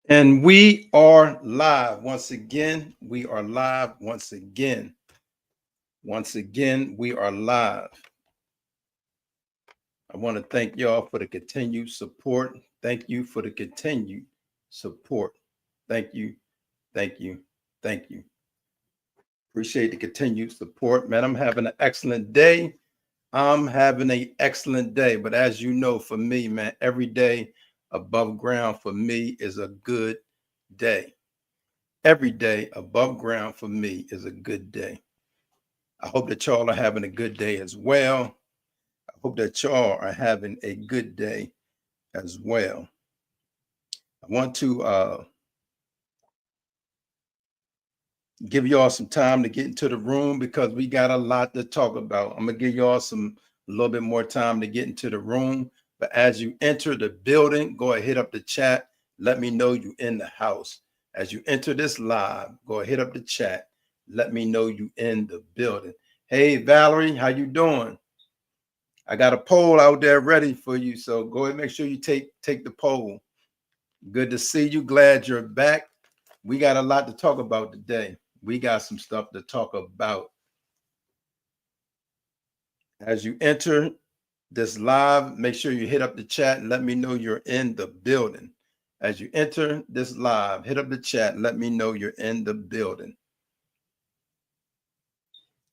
And we are live once again. We are live once again. Once again, we are live. I want to thank y'all for the continued support. Thank you for the continued support. Thank you. Thank you. Thank you. Appreciate the continued support, man. I'm having an excellent day. I'm having an excellent day. But as you know, for me, man, every day above ground for me is a good day. Every day above ground for me is a good day. I hope that y'all are having a good day as well. I hope that y'all are having a good day as well. I want to give y'all some time to get into the room because we got a lot to talk about. I'm gonna give y'all a little bit more time to get into the room. But as you enter the building, go ahead, hit up the chat. Let me know you in the house. As you enter this live, go ahead, hit up the chat. Let me know you in the building. Hey Valerie, how you doing? I got a poll out there ready for you. So go ahead, make sure you take the poll. Good to see you. Glad you're back. We got a lot to talk about today. We got some stuff to talk about. As you enter this live, make sure you hit up the chat and let me know you're in the building. As you enter this live, hit up the chat and let me know you're in the building.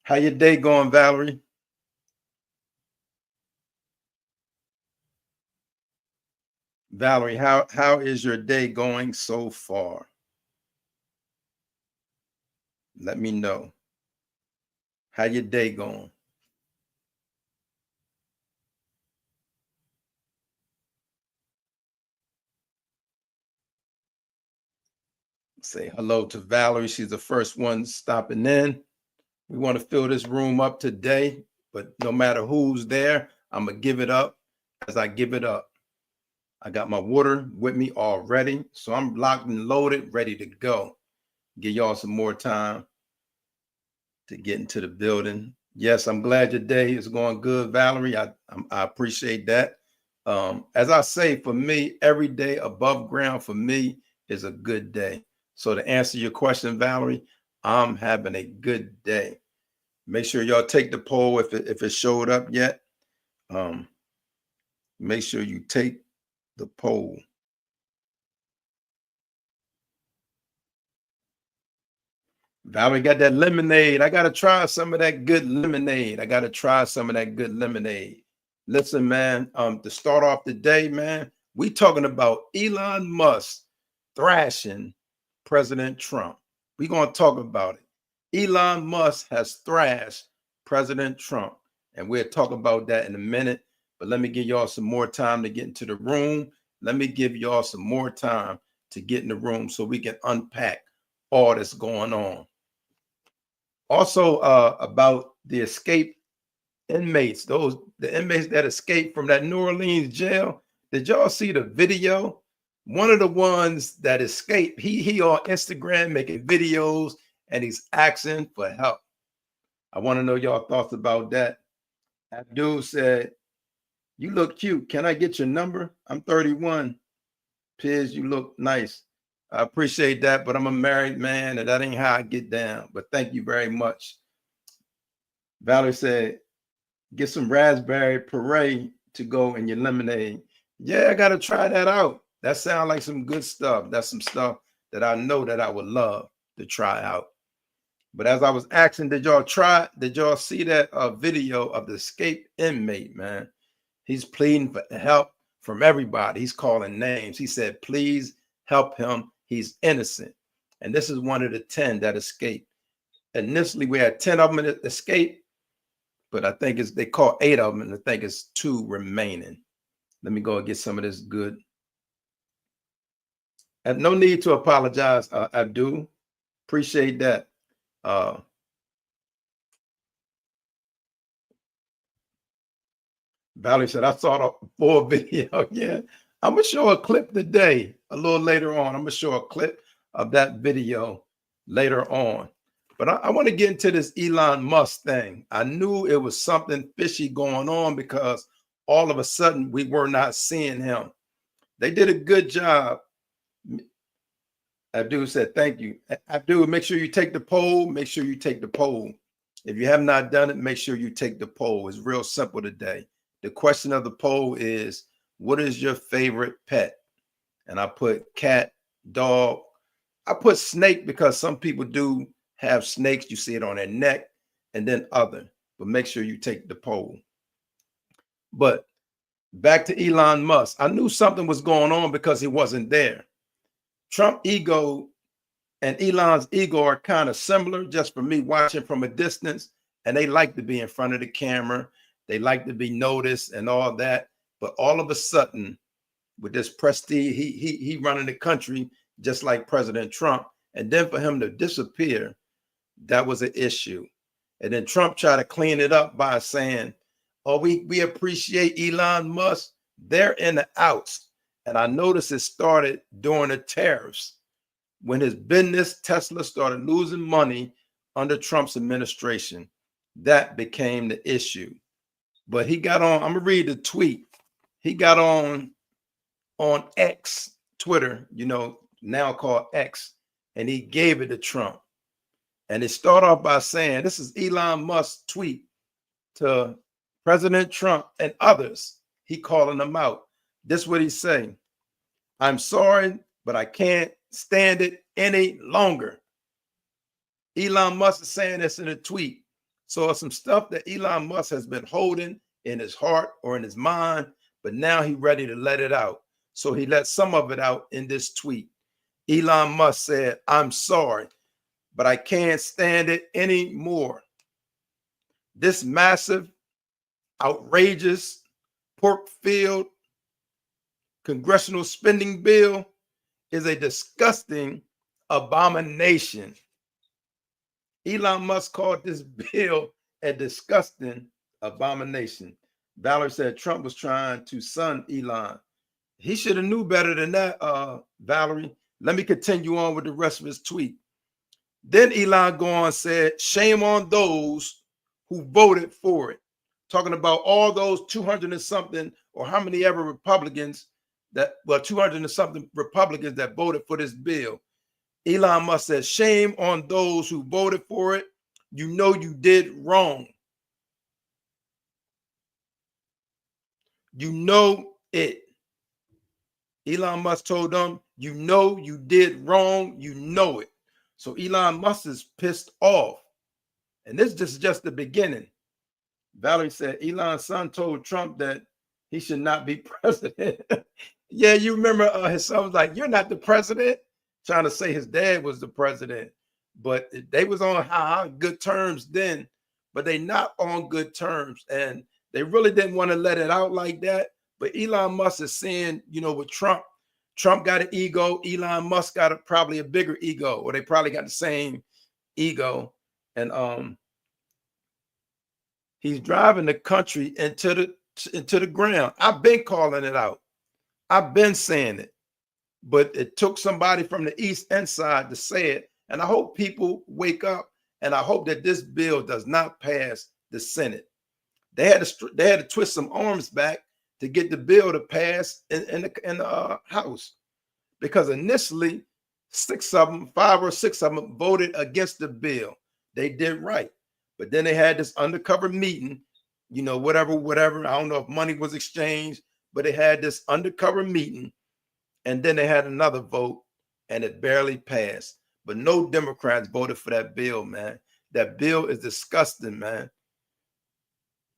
How your day going, Valerie? Valerie, how is your day going so far? Let me know. How your day going? Say hello to Valerie. She's the first one stopping in. We want to fill this room up today, but no matter who's there, I'm going to give it up as I give it up. I got my water with me already, so I'm locked and loaded, ready to go. Give y'all some more time to get into the building. Yes, I'm glad your day is going good, Valerie. I appreciate that. As I say, for me, every day above ground for me is a good day. So to answer your question, Valerie, I'm having a good day. Make sure y'all take the poll if it showed up yet. Make sure you take the poll. Valerie got that lemonade. I gotta try some of that good lemonade. Listen, man. To start off the day, man, we talking about Elon Musk thrashing President Trump. We're gonna talk about it. Elon Musk has thrashed President Trump, and we'll talk about that in a minute. But let me give y'all some more time to get into the room. Let me give y'all some more time to get in the room so we can unpack all that's going on. Also, about the escape inmates, the inmates that escaped from that New Orleans jail. Did y'all see the video? One of the ones that escaped, he on Instagram making videos and he's asking for help. I want to know y'all thoughts about that. Abdul said, "You look cute. Can I get your number? I'm 31. Piz, you look nice." I appreciate that, but I'm a married man and that ain't how I get down. But thank you very much. Valerie said, "Get some raspberry puree to go in your lemonade." Yeah, I got to try that out. That sounds like some good stuff. That's some stuff that I know that I would love to try out. But as I was asking, did y'all see that video of the escaped inmate, man? He's pleading for help from everybody. He's calling names. He said, please help him. He's innocent. And this is one of the 10 that escaped. Initially, we had 10 of them that escaped, but I think they caught 8 of them, and I think it's 2 remaining. Let me go and get some of this good. And no need to apologize, Abdul. Appreciate that. Valerie said, I saw the full video. Yeah, I'm going to show a clip today, a little later on. I'm going to show a clip of that video later on. But I want to get into this Elon Musk thing. I knew it was something fishy going on because all of a sudden we were not seeing him. They did a good job Abdul said, thank you. Abdul, make sure you take the poll. Make sure you take the poll. If you have not done it, make sure you take the poll. It's real simple today. The question of the poll is, what is your favorite pet? And I put cat, dog. I put snake because some people do have snakes. You see it on their neck, and then other. But make sure you take the poll. But back to Elon Musk. I knew something was going on because he wasn't there. Trump ego and Elon's ego are kind of similar, just for me watching from a distance. And they like to be in front of the camera. They like to be noticed and all that. But all of a sudden, with this prestige, he running the country just like President Trump. And then for him to disappear, that was an issue. And then Trump tried to clean it up by saying, oh, we appreciate Elon Musk. They're in the outs. And I noticed it started during the tariffs. When his business, Tesla, started losing money under Trump's administration, that became the issue. But he got on, I'm gonna read the tweet. He got on X, Twitter, now called X, and he gave it to Trump. And it started off by saying, this is Elon Musk's tweet to President Trump and others. He calling them out. This is what he's saying. I'm sorry, but I can't stand it any longer. Elon Musk is saying this in a tweet. So some stuff that Elon Musk has been holding in his heart or in his mind, but now he's ready to let it out. So he let some of it out in this tweet. Elon Musk said, I'm sorry, but I can't stand it anymore. This massive, outrageous, pork-filled congressional spending bill is a disgusting abomination. Elon Musk called this bill a disgusting abomination. Valerie said Trump was trying to sun Elon. He should have knew better than that, Valerie. Let me continue on with the rest of his tweet. Then Elon go on and said, shame on those who voted for it. Talking about all those 200 and something, or how many ever Republicans 200 and something Republicans that voted for this bill. Elon Musk says, shame on those who voted for it. You know you did wrong. You know it. Elon Musk told them, you know you did wrong. You know it. So Elon Musk is pissed off. And this is just the beginning. Valerie said Elon's son told Trump that he should not be president. Yeah, you remember his son was like, you're not the president, trying to say his dad was the president. But they was on how good terms then, but they not on good terms. And they really didn't want to let it out like that. But Elon Musk is saying, with Trump got an ego. Elon Musk got probably a bigger ego, or they probably got the same ego. And he's driving the country into the ground. I've been calling it out. I've been saying it, but it took somebody from the East and side to say it. And I hope people wake up, and I hope that this bill does not pass the Senate. They had to twist some arms back to get the bill to pass in the House, because initially 5 or 6 of them voted against the bill. They did right, but then they had this undercover meeting, whatever. I don't know if money was exchanged, but they had this undercover meeting, and then they had another vote, and it barely passed. But no Democrats voted for that bill, man. That bill is disgusting, man.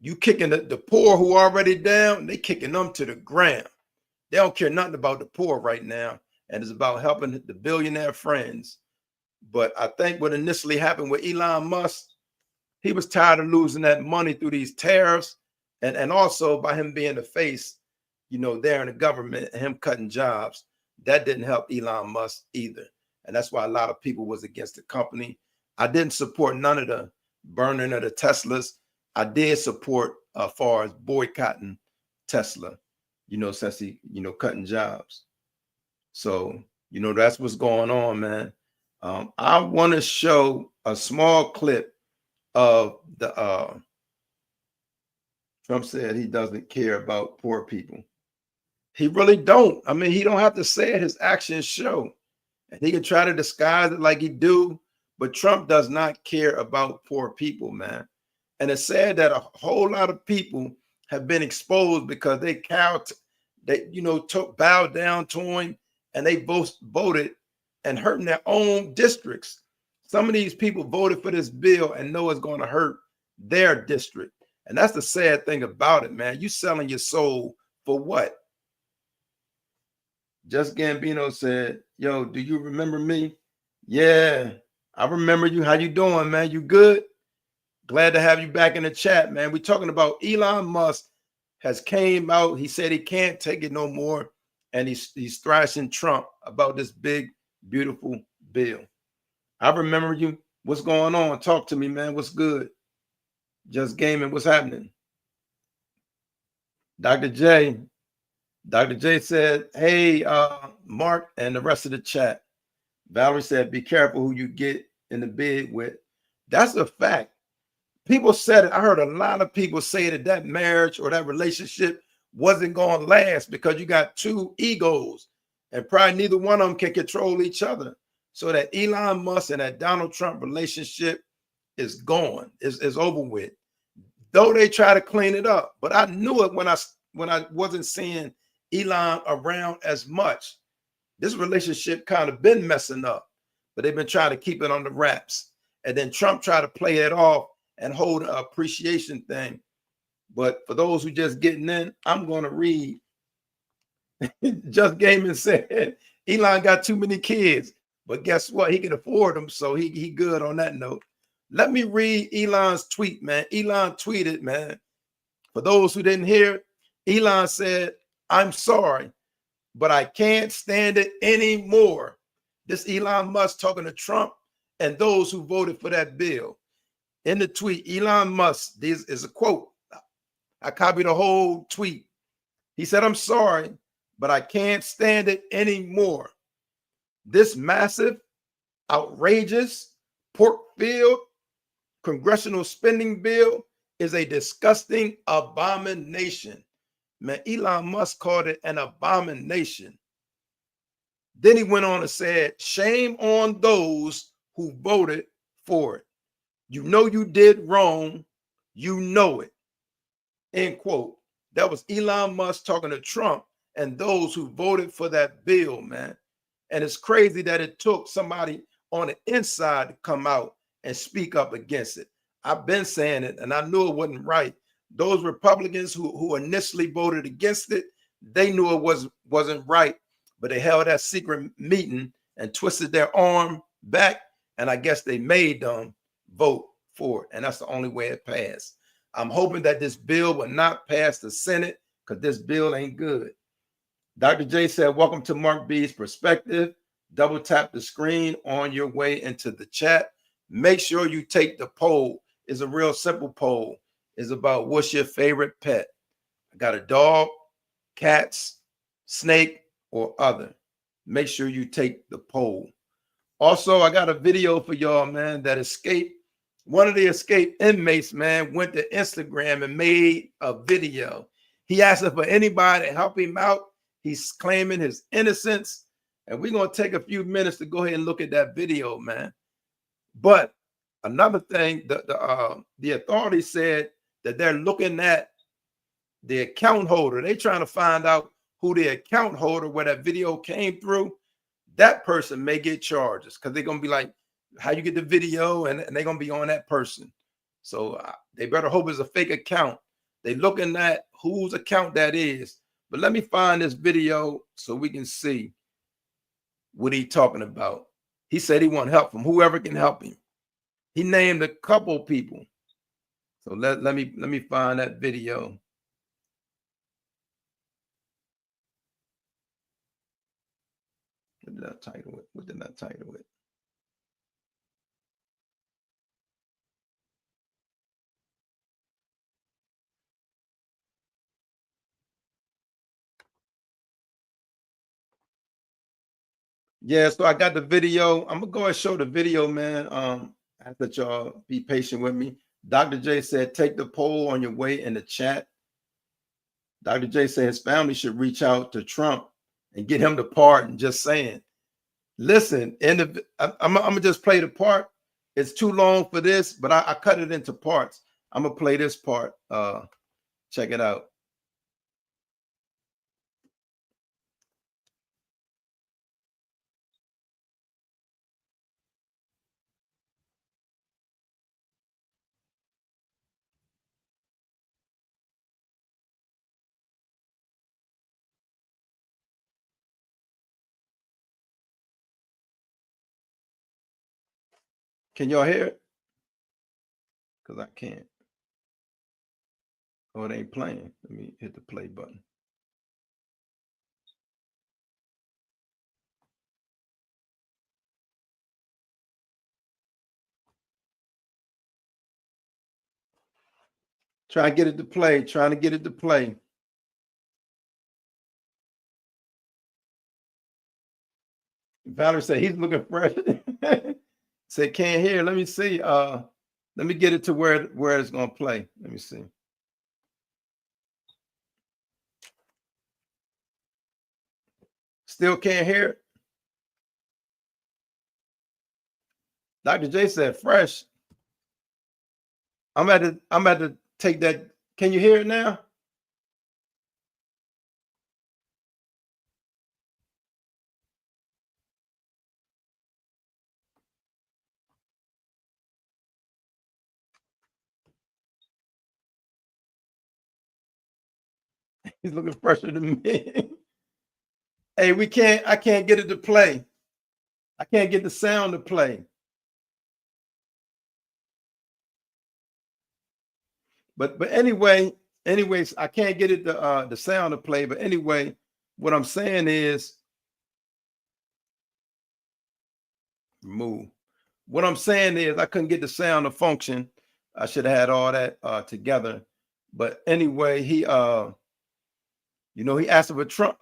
You kicking the poor who are already down, they kicking them to the ground. They don't care nothing about the poor right now, and it's about helping the billionaire friends. But I think what initially happened with Elon Musk, he was tired of losing that money through these tariffs, and also by him being the face, there in the government, and him cutting jobs. That didn't help Elon Musk either. And that's why a lot of people was against the company. I didn't support none of the burning of the Teslas. I did support as far as boycotting Tesla, since he, cutting jobs. So, that's what's going on, man. I want to show a small clip of the Trump said he doesn't care about poor people. He really don't. I mean, he don't have to say it. His actions show. And he can try to disguise it like he do, but Trump does not care about poor people, man. And it's sad that a whole lot of people have been exposed because they bowed down to him, and they both voted and hurting their own districts. Some of these people voted for this bill and know it's going to hurt their district. And that's the sad thing about it, man. You selling your soul for what? Just Gambino said, yo, do you remember me? Yeah, I remember you. How you doing, man? You good? Glad to have you back in the chat, man. We're talking about Elon Musk has came out. He said he can't take it no more. And he's thrashing Trump about this big, beautiful bill. I remember you. What's going on? Talk to me, man. What's good? Just Gaming. What's happening? Dr. J. Dr. J said, hey, Mark and the rest of the chat. Valerie said, be careful who you get in the bed with. That's a fact. People said it. I heard a lot of people say that marriage or that relationship wasn't going to last because you got two egos and probably neither one of them can control each other. So that Elon Musk and that Donald Trump relationship is gone, is over with. Though they try to clean it up, but I knew it when I wasn't seeing Elon around as much. This relationship kind of been messing up, but they've been trying to keep it on the wraps. And then Trump tried to play it off and hold an appreciation thing. But for those who just getting in, I'm going to read. Just Gaming said, Elon got too many kids, but guess what? He can afford them, so he good on that note. Let me read Elon's tweet, man. Elon tweeted, man. For those who didn't hear it, Elon said, I'm sorry, but I can't stand it anymore. This Elon Musk talking to Trump and those who voted for that bill. In the tweet, Elon Musk, this is a quote. I copied the whole tweet. He said, I'm sorry, but I can't stand it anymore. This massive, outrageous, pork-filled congressional spending bill is a disgusting abomination. Man, Elon Musk called it an abomination. Then he went on and said, shame on those who voted for it. You know you did wrong. You know it. End quote. That was Elon Musk talking to Trump and those who voted for that bill, man. And it's crazy that it took somebody on the inside to come out and speak up against it. I've been saying it, and I knew it wasn't right. Those Republicans who initially voted against it, they knew it wasn't right, but they held that secret meeting and twisted their arm back, and I guess they made them vote for it, and that's the only way it passed. I'm hoping that this bill will not pass the Senate because this bill ain't good. Dr. J said, welcome to Mark B's Perspective. Double tap the screen on your way into the chat. Make sure you take the poll. It's a real simple poll. It's about what's your favorite pet. I got a dog, cats, snake, or other. Make sure you take the poll. Also, I got a video for y'all, man, that escaped. One of the escaped inmates, man, went to Instagram and made a video. He asked for anybody to help him out. He's claiming his innocence. And we're going to take a few minutes to go ahead and look at that video, man. But another thing, the authorities said that they're looking at the account holder. They're trying to find out who the account holder where that video came through. That person may get charges because they're going to be like, how you get the video, and they're going to be on that person. So they better hope it's a fake account. They're looking at whose account that is. But let me find this video so we can see what he's talking about. He said he want help from whoever can help him. He named a couple people. So let me find that video. What did I title it? What did I title it? Yeah, so I got the video. I'm gonna go and show the video, man. I have to y'all be patient with me. Dr. J said, take the poll on your way in the chat. Dr. J said his family should reach out to Trump and get him to pardon. Just saying. Listen, I'm gonna just play the part. It's too long for this, but I cut it into parts. I'm gonna play this part. Check it out. Can y'all hear it? Because I can't. Oh, it ain't playing. Let me hit the play button. Trying to get it to play. Trying to get it to play. Valerie said he's looking fresh. Said can't hear. Let me see. Let me get it to where it's gonna play. Let me see. Still can't hear it. Dr. J said fresh. I'm at to take that. Can you hear it now? He's looking fresher than me. Hey, I can't get it to play. I can't get the sound to play. But anyways, I can't get it the sound to play. But anyway, what I'm saying is move. What I'm saying is I couldn't get the sound to function. I should have had all that together. But anyway, he he asked for Trump,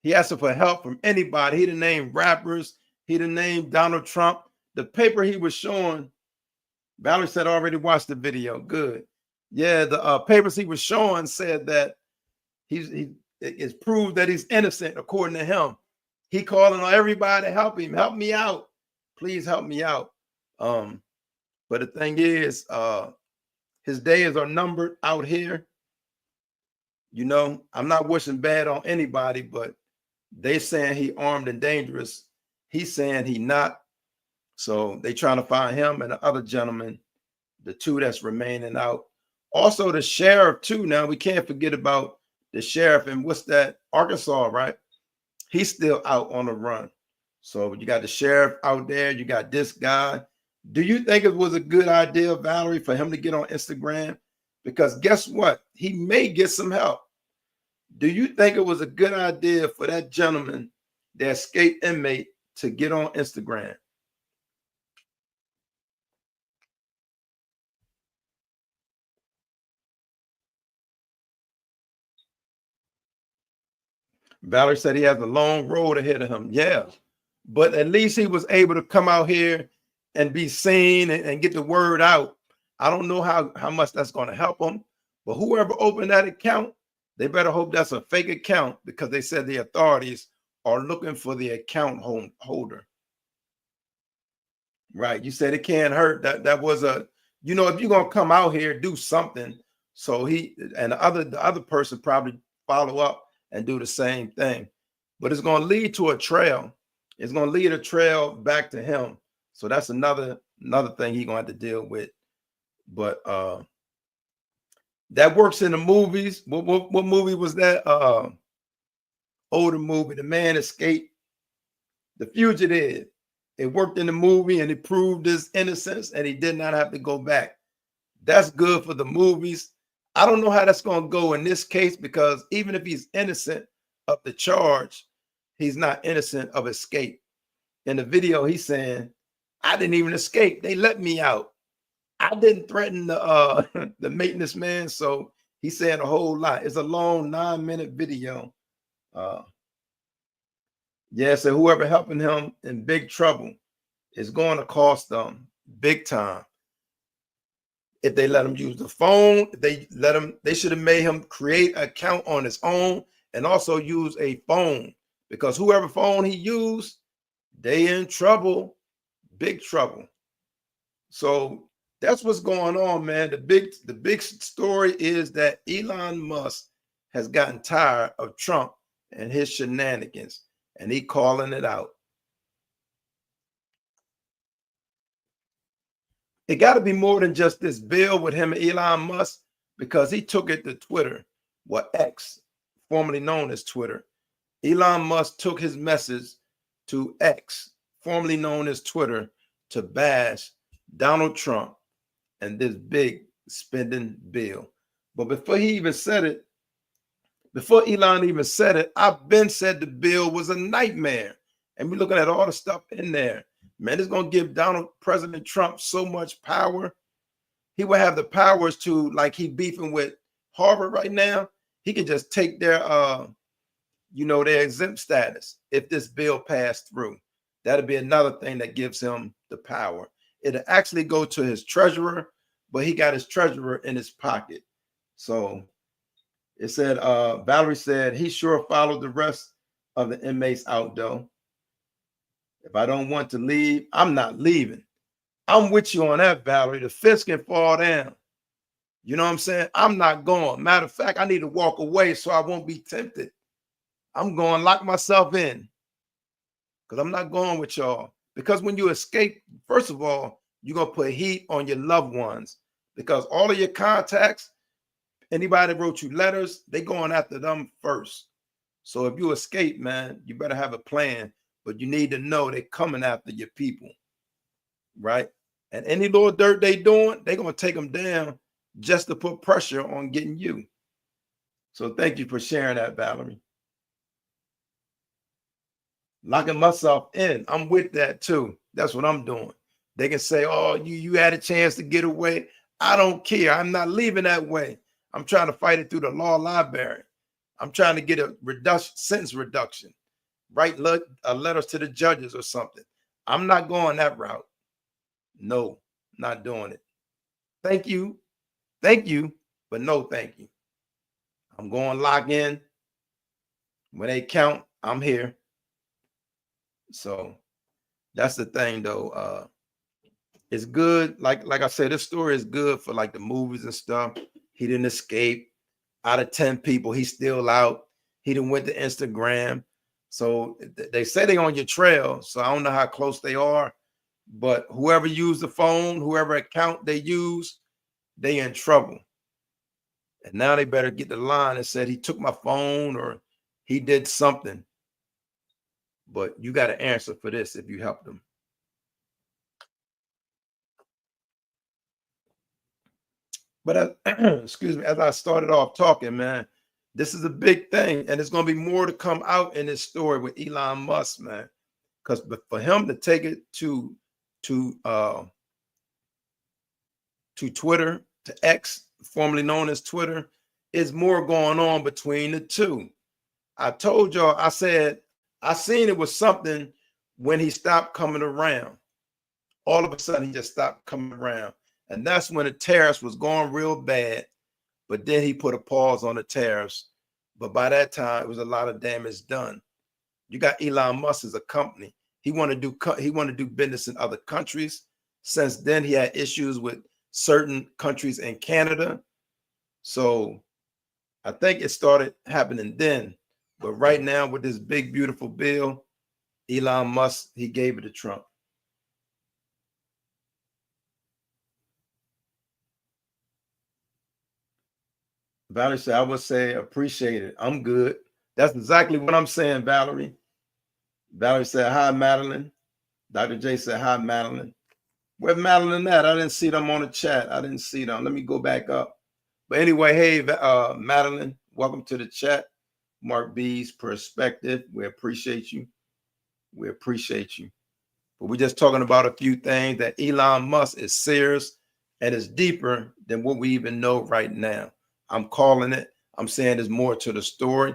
he asked for help from anybody. He didn't name rappers, he didn't name Donald Trump. The paper he was showing, Valerie said already watched the video. Good. Yeah, the papers he was showing said that it's proved that he's innocent, according to him. He calling on everybody to help him. Help me out. Please help me out. But the thing is, his days are numbered out here. I'm not wishing bad on anybody, but they saying he armed and dangerous. He's saying he not. So they trying to find him and the other gentleman, the two that's remaining out. Also the sheriff too. Now we can't forget about the sheriff and what's that? Arkansas, right? He's still out on the run. So you got the sheriff out there. You got this guy. Do you think it was a good idea, Valerie, for him to get on Instagram? Because guess what? He may get some help. Do you think it was a good idea for that gentleman, the escaped inmate, to get on Instagram? Valerie said he has a long road ahead of him. Yeah. But at least he was able to come out here and be seen and get the word out. I don't know how much that's going to help him, but whoever opened that account, they better hope that's a fake account, because they said the authorities are looking for the account holder. Right. You said it can't hurt. That was if you're going to come out here, do something. So he and the other person probably follow up and do the same thing. But it's going to lead to a trail. It's going to lead a trail back to him. So that's another thing he's going to have to deal with. But that works in the movies. What movie was that? Older movie. The man escaped. The Fugitive. It worked in the movie and it proved his innocence and he did not have to go back. That's good for the movies. I don't know how that's going to go in this case, because even if he's innocent of the charge, he's not innocent of escape. In the video, he's saying, I didn't even escape. They let me out. I didn't threaten the the maintenance man. So he's saying a whole lot. It's a long 9-minute video. Yeah, so whoever helping him in big trouble is going to cost them big time. If they let him use the phone, they should have made him create an account on his own and also use a phone, because whoever phone he used, They in trouble, big trouble. So that's what's going on, man. The big story is that Elon Musk has gotten tired of Trump and his shenanigans, and he calling it out. It got to be more than just this bill with him and Elon Musk, because he took it to Twitter, what X, formerly known as Twitter. Elon Musk took his message to X, formerly known as Twitter, to bash Donald Trump and this big spending bill. But before he even said it, before Elon even said it, I've been said the bill was a nightmare. And we're looking at all the stuff in there. Man, it's going to give President Trump so much power. He will have the powers to, like he beefing with Harvard right now. He could just take their, their exempt status if this bill passed through. That'll be another thing that gives him the power. It'll actually go to his treasurer, but he got his treasurer in his pocket. So it said, Valerie said, he sure followed the rest of the inmates out, though. If I don't want to leave, I'm not leaving. I'm with you on that, Valerie. The fist can fall down. You know what I'm saying? I'm not going. Matter of fact, I need to walk away so I won't be tempted. I'm going to lock myself in because I'm not going with y'all. Because when you escape, first of all, you're going to put heat on your loved ones, because all of your contacts, anybody that wrote you letters, they going after them first. So if you escape, man, you better have a plan, but you need to know they're coming after your people, right? And any little dirt they doing, they're going to take them down just to put pressure on getting you. So thank you for sharing that, Valerie. Locking myself in, I'm with that too. That's what I'm doing. They can say, oh, you had a chance to get away. I don't care. I'm not leaving that way. I'm trying to fight it through the law library. I'm trying to get a sentence reduction, write letters to the judges or something. I'm not going that route. No, not doing it. Thank you, but no thank you. I'm going lock in. When they count, I'm here. So that's the thing, though. It's good. Like I said, this story is good for like the movies and stuff. He didn't escape. Out of 10 people, he's still out. He didn't went to Instagram. So they say they on your trail. So I don't know how close they are, but whoever used the phone, whoever account they use, they in trouble. And now they better get the line and said he took my phone or he did something. But you got to answer for this if you help them. But excuse me, as I started off talking, man, this is a big thing, and there's going to be more to come out in this story with Elon Musk, man. Because for him to take it to Twitter, to X, formerly known as Twitter, is more going on between the two. I told y'all, I said, I seen it was something when he stopped coming around. All of a sudden, he just stopped coming around. And that's when the tariffs was going real bad. But then he put a pause on the tariffs. But by that time, it was a lot of damage done. You got Elon Musk as a company. He want to do business in other countries. Since then, he had issues with certain countries in Canada. So I think it started happening then. But right now, with this big, beautiful bill, Elon Musk, he gave it to Trump. Valerie said, I would say appreciate it. I'm good. That's exactly what I'm saying, Valerie. Valerie said, hi, Madeline. Dr. J said, hi, Madeline. Where's Madeline at? I didn't see them on the chat. I didn't see them. Let me go back up. But anyway, hey, Madeline, welcome to the chat. Mark B's perspective. We appreciate you. We appreciate you. But we're just talking about a few things that Elon Musk is serious and is deeper than what we even know right now. I'm calling it. I'm saying there's more to the story.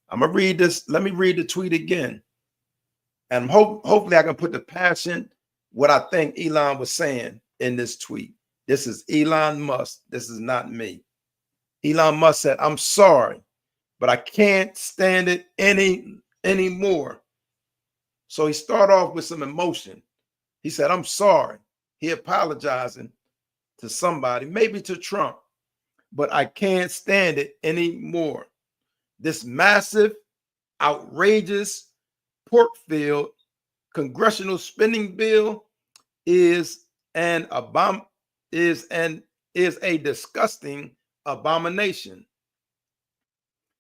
I'm going to read this. Let me read the tweet again. And hopefully I can put the passion, what I think Elon was saying in this tweet. This is Elon Musk. This is not me. Elon Musk said, I'm sorry, but I can't stand it anymore. So he started off with some emotion. He said, I'm sorry. He apologizing to somebody, maybe to Trump, but I can't stand it anymore. This massive, outrageous, pork-filled congressional spending bill is an is a disgusting abomination.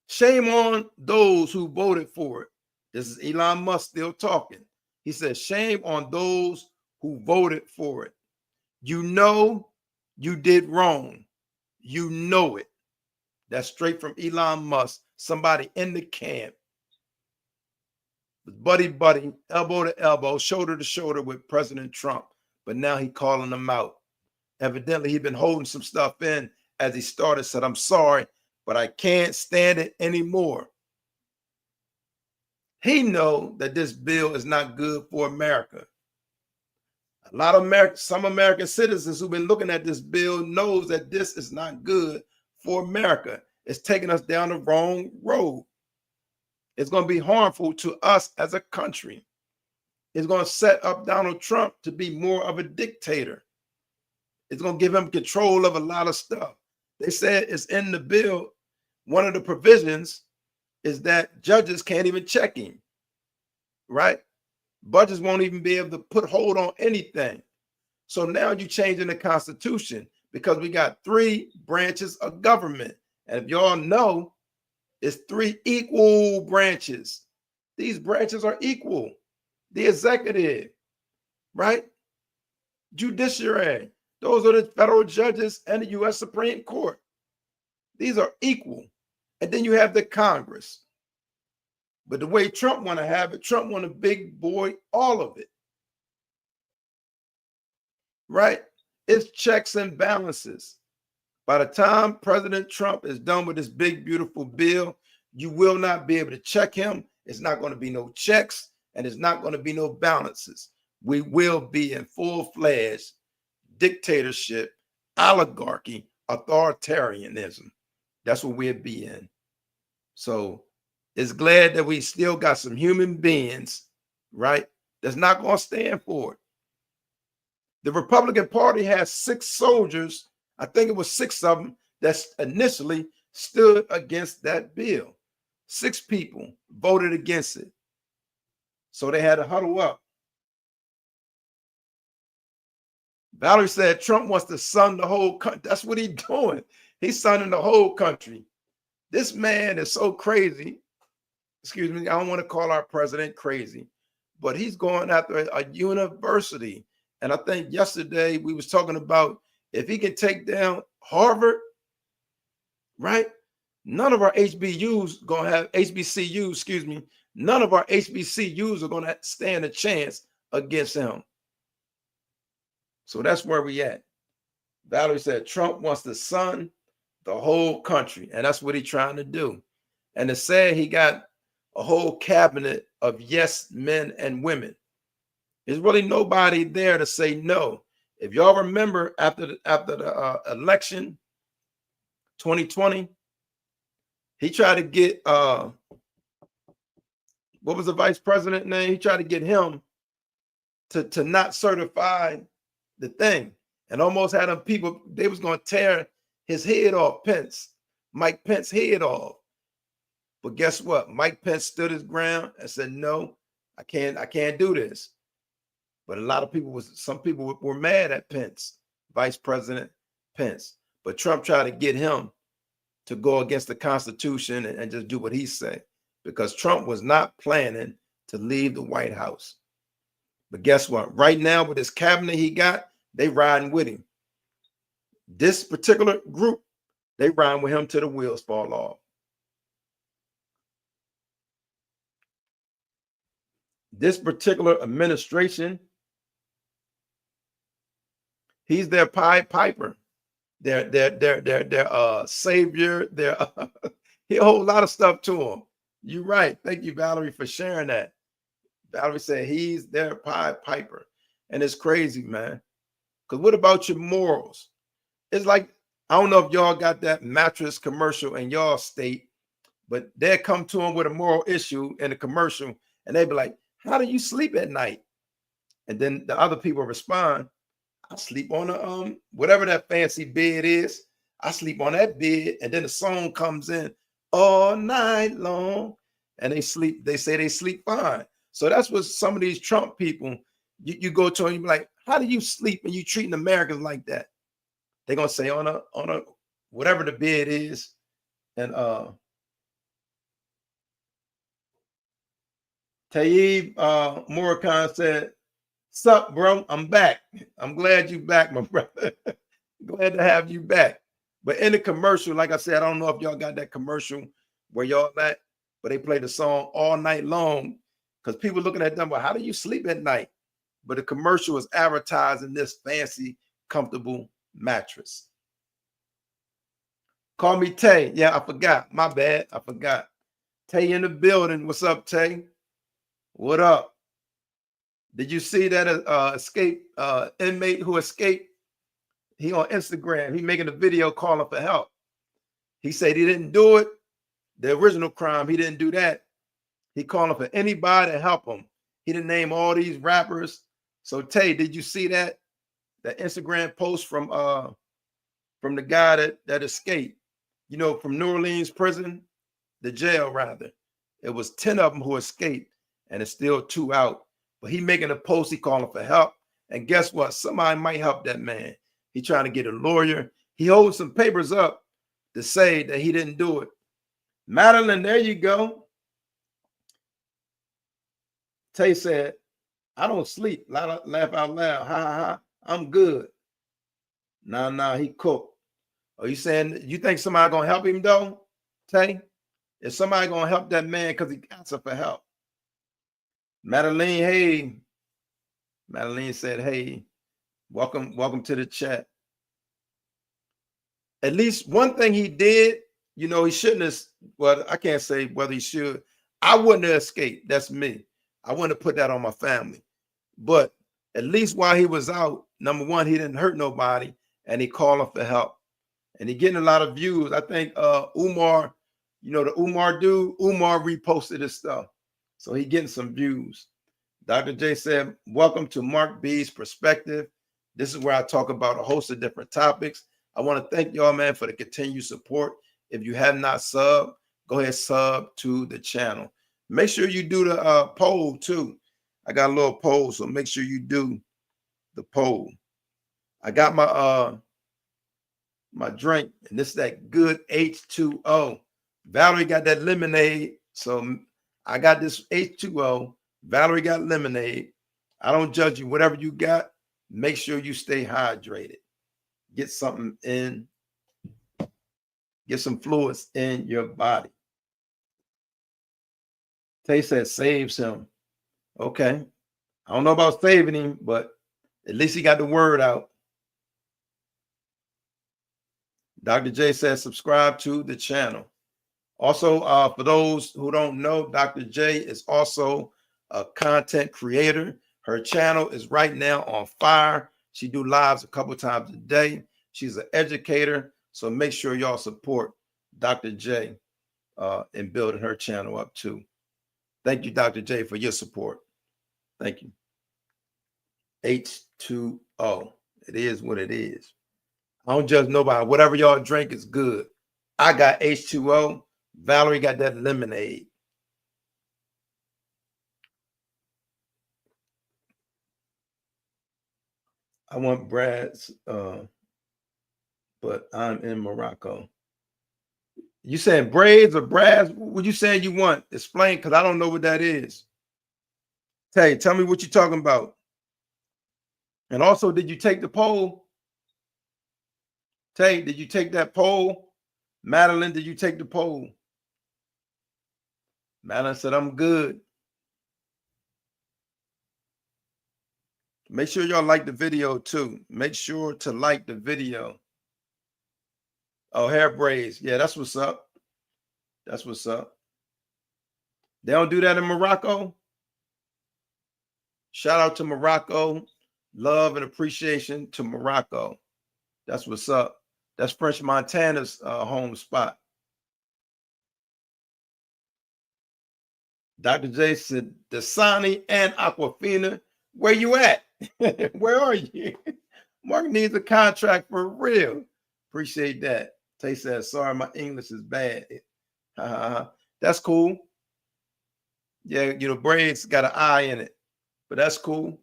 Shame on those who voted for it. This is Elon Musk still talking. He says, shame on those who voted for it. You know you did wrong. You know it. That's straight from Elon Musk, somebody in the camp. Buddy, elbow to elbow, shoulder to shoulder with President Trump. But now he calling them out. Evidently, he'd been holding some stuff in as he started, said, I'm sorry, but I can't stand it anymore. He knows that this bill is not good for America. A lot of some American citizens who've been looking at this bill knows that this is not good for America. It's taking us down the wrong road. It's going to be harmful to us as a country. It's going to set up Donald Trump to be more of a dictator. It's going to give him control of a lot of stuff. They said it's in the bill. One of the provisions is that judges can't even check him, right? Judges won't even be able to put hold on anything. So now you're changing the Constitution because we got 3 branches of government. And if y'all know, it's 3 equal branches. These branches are equal. The executive, right? Judiciary. Those are the federal judges and the U.S. Supreme Court. These are equal. And then you have the Congress. But the way Trump want to have it, Trump want to big boy all of it. Right? It's checks and balances. By the time President Trump is done with this big, beautiful bill, you will not be able to check him. It's not going to be no checks, and it's not going to be no balances. We will be in full-fledged dictatorship, oligarchy, authoritarianism. That's what we'll be in. So it's glad that we still got some human beings, right, that's not going to stand for it. The Republican Party has 6 soldiers, I think it was 6 of them, that initially stood against that bill. 6 people voted against it. So they had to huddle up. Valerie said Trump wants to sun the whole country. That's what he's doing. He's sunning the whole country. This man is so crazy. Excuse me, I don't want to call our president crazy, but he's going after a university. And I think yesterday we was talking about if he can take down Harvard, right? None of our HBCUs going to have HBCUs, excuse me. None of our HBCUs are going to stand a chance against him. So that's where we at. Valerie said Trump wants to sun the whole country, and that's what he's trying to do. And it said he got a whole cabinet of yes men and women. There's really nobody there to say no. If y'all remember after the election 2020, he tried to get what was the vice president name? He tried to get him to not certify the thing, and almost had them people, they was going to tear his head off, Mike Pence's head off. But guess what? Mike Pence stood his ground and said, no, I can't do this. But a lot of people some people were mad at Pence, Vice President Pence. But Trump tried to get him to go against the Constitution and just do what he said, because Trump was not planning to leave the White House. But guess what? Right now, with this cabinet he got, they riding with him. This particular group, they riding with him till the wheels fall off. This particular administration, he's their Pied Piper, their savior, he a whole lot of stuff to him. You're right. Thank you, Valerie, for sharing that. Valerie said he's their Pied Piper. And it's crazy, man. Because what about your morals? It's like, I don't know if y'all got that mattress commercial in y'all state, but they'll come to him with a moral issue in a commercial, and they be like, how do you sleep at night? And then the other people respond, I sleep on a whatever that fancy bed is. I sleep on that bed, and then the song comes in all night long, and they sleep. They say they sleep fine. So that's what some of these Trump people. You go to and you be like, how do you sleep and you treating Americans like that? They're gonna say on a whatever the bed is, and Taib Murakhan said, "Sup, bro? I'm back. I'm glad you back, my brother. Glad to have you back." But in the commercial, like I said, I don't know if y'all got that commercial where y'all at, but they play the song all night long because people looking at them, well, how do you sleep at night? But the commercial is advertising this fancy, comfortable mattress. Call me Tay. Yeah, I forgot. My bad. I forgot. Tay in the building. What's up, Tay? What up? Did you see that escape inmate who escaped? He on Instagram. He making a video calling for help. He said he didn't do it. The original crime, he didn't do that. He calling for anybody to help him. He didn't name all these rappers. So Tay, did you see that? That Instagram post from the guy that escaped, you know, from New Orleans prison, the jail rather. It was 10 of them who escaped, and it's still 2 out. But he making a post, he calling for help. And guess what? Somebody might help that man. He trying to get a lawyer. He holds some papers up to say that he didn't do it. Madeline, there you go. Tay said, I don't sleep. Laugh out loud. Ha ha ha. I'm good. Nah, he cooked. Are you saying you think somebody gonna help him though? Tay? Is somebody gonna help that man because he asks for help? Madeline, hey. Madeline said, hey, welcome to the chat. At least one thing he did, you know, he shouldn't have, well, I can't say whether he should. I wouldn't have escaped. That's me. I wouldn't have put that on my family. But at least while he was out, number one, he didn't hurt nobody, and he calling for help. And he getting a lot of views. I think Umar, you know, the Umar dude, Umar reposted his stuff. So he getting some views. Dr. J said, welcome to Mark B's Perspective. This is where I talk about a host of different topics. I want to thank y'all, man, for the continued support. If you have not subbed, go ahead, sub to the channel. Make sure you do the poll too. I got a little poll, so make sure you do the poll. I got my drink, and this is that good H2O. Valerie got that lemonade, so I got this H2O. Valerie got lemonade. I don't judge you. Whatever you got, make sure you stay hydrated. Get something in, get some fluids in your body. Tay said saves him. Okay. I don't know about saving him, but at least he got the word out. Dr. J says subscribe to the channel. Also, for those who don't know, Dr. J is also a content creator. Her channel is right now on fire. She do lives a couple times a day. She's an educator, so make sure y'all support Dr. J in building her channel up too. Thank you, Dr. J, for your support. Thank you. H2O. It is what it is. I don't judge nobody. Whatever y'all drink is good. I got H2O. Valerie got that lemonade. I want Brad's, but I'm in Morocco. You saying braids or brads? What you saying you want? Explain, because I don't know what that is. Tay, tell me what you're talking about. And also, did you take the poll? Tay, did you take that poll? Madeline, did you take the poll? Madeline said, I'm good. Make sure y'all like the video too. Make sure to like the video. Oh, hair braids. Yeah, that's what's up. That's what's up. They don't do that in Morocco. Shout out to Morocco. Love and appreciation to Morocco. That's what's up. That's French Montana's home spot. Dr. J said, Dasani and Aquafina, where you at? Where are you? Mark needs a contract for real. Appreciate that. Tay says, sorry, my English is bad. That's cool. Yeah, you know, braids got an eye in it, but that's cool.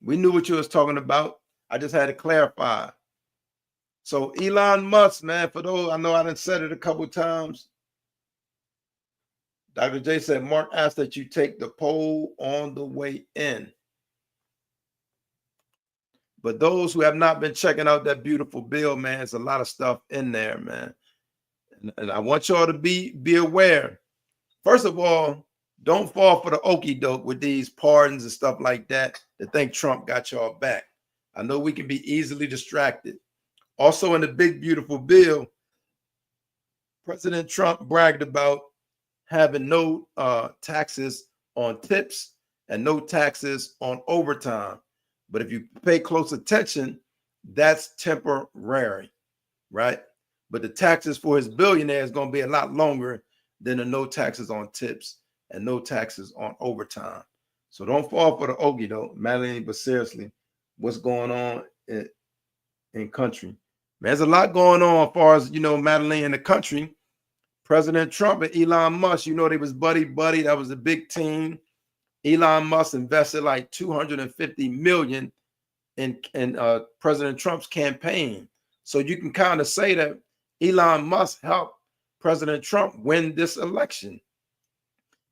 We knew what you was talking about. I just had to clarify. So Elon Musk, man, for those, I know I done said it a couple times. Dr. J said, Mark asked that you take the poll on the way in. But those who have not been checking out that beautiful bill, man, there's a lot of stuff in there, man. And I want y'all to be aware. First of all, don't fall for the okie doke with these pardons and stuff like that to think Trump got y'all back. I know we can be easily distracted. Also, in the big, beautiful bill, President Trump bragged about having no taxes on tips and no taxes on overtime. But if you pay close attention, that's temporary, right? But the taxes for his billionaire is going to be a lot longer than the no taxes on tips and no taxes on overtime. So don't fall for the okie doke, Madeline, but seriously, what's going on in country? There's a lot going on as far as, you know, Madeline, in the country. President Trump and Elon Musk, you know, they was buddy. That was a big team. Elon Musk invested like 250 million in President Trump's campaign. So you can kind of say that Elon Musk helped President Trump win this election.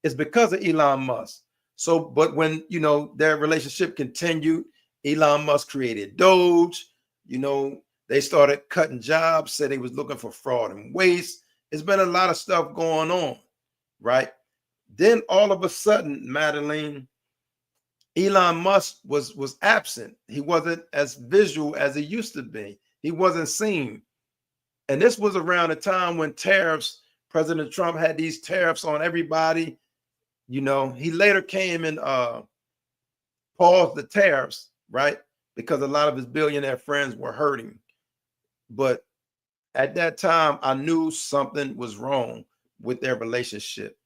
It's because of Elon Musk. So, but when, you know, their relationship continued, Elon Musk created Doge, you know, they started cutting jobs, said they was looking for fraud and waste. It's been a lot of stuff going on, right? Then all of a sudden, Madeline, Elon Musk was absent. He wasn't as visual as he used to be. He wasn't seen. And this was around the time when tariffs, President Trump had these tariffs on everybody. You know, he later came and paused the tariffs, right? Because a lot of his billionaire friends were hurting. But at that time, I knew something was wrong with their relationship.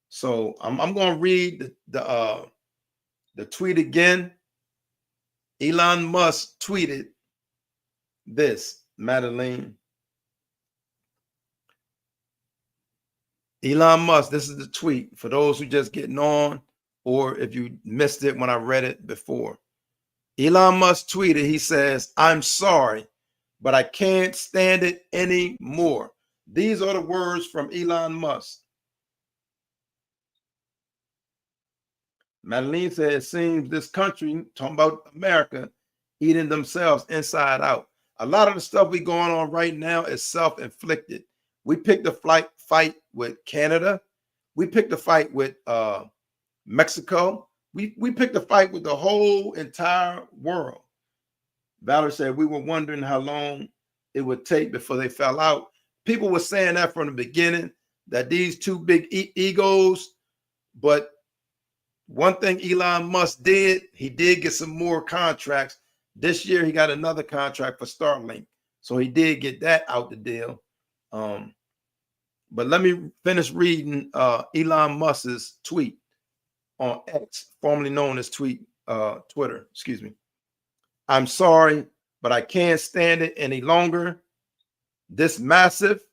So I'm going to read the tweet again. Elon Musk tweeted this, Madeline. Elon Musk, this is the tweet for those who just getting on, or if you missed it when I read it before. Elon Musk tweeted, he says, I'm sorry, but I can't stand it anymore. These are the words from Elon Musk. Madeline said, it seems this country, talking about America, eating themselves inside out. A lot of the stuff we going on right now is self-inflicted. We picked a fight with Canada. We picked a fight with Mexico. We picked a fight with the whole entire world. Valerie said, we were wondering how long it would take before they fell out. People were saying that from the beginning, that these two big egos, but one thing Elon Musk did, he did get some more contracts. This year, he got another contract for Starlink. So he did get that out the deal. But let me finish reading Elon Musk's tweet on X, formerly known as Twitter. Excuse me. I'm sorry, but I can't stand it any longer. This massive,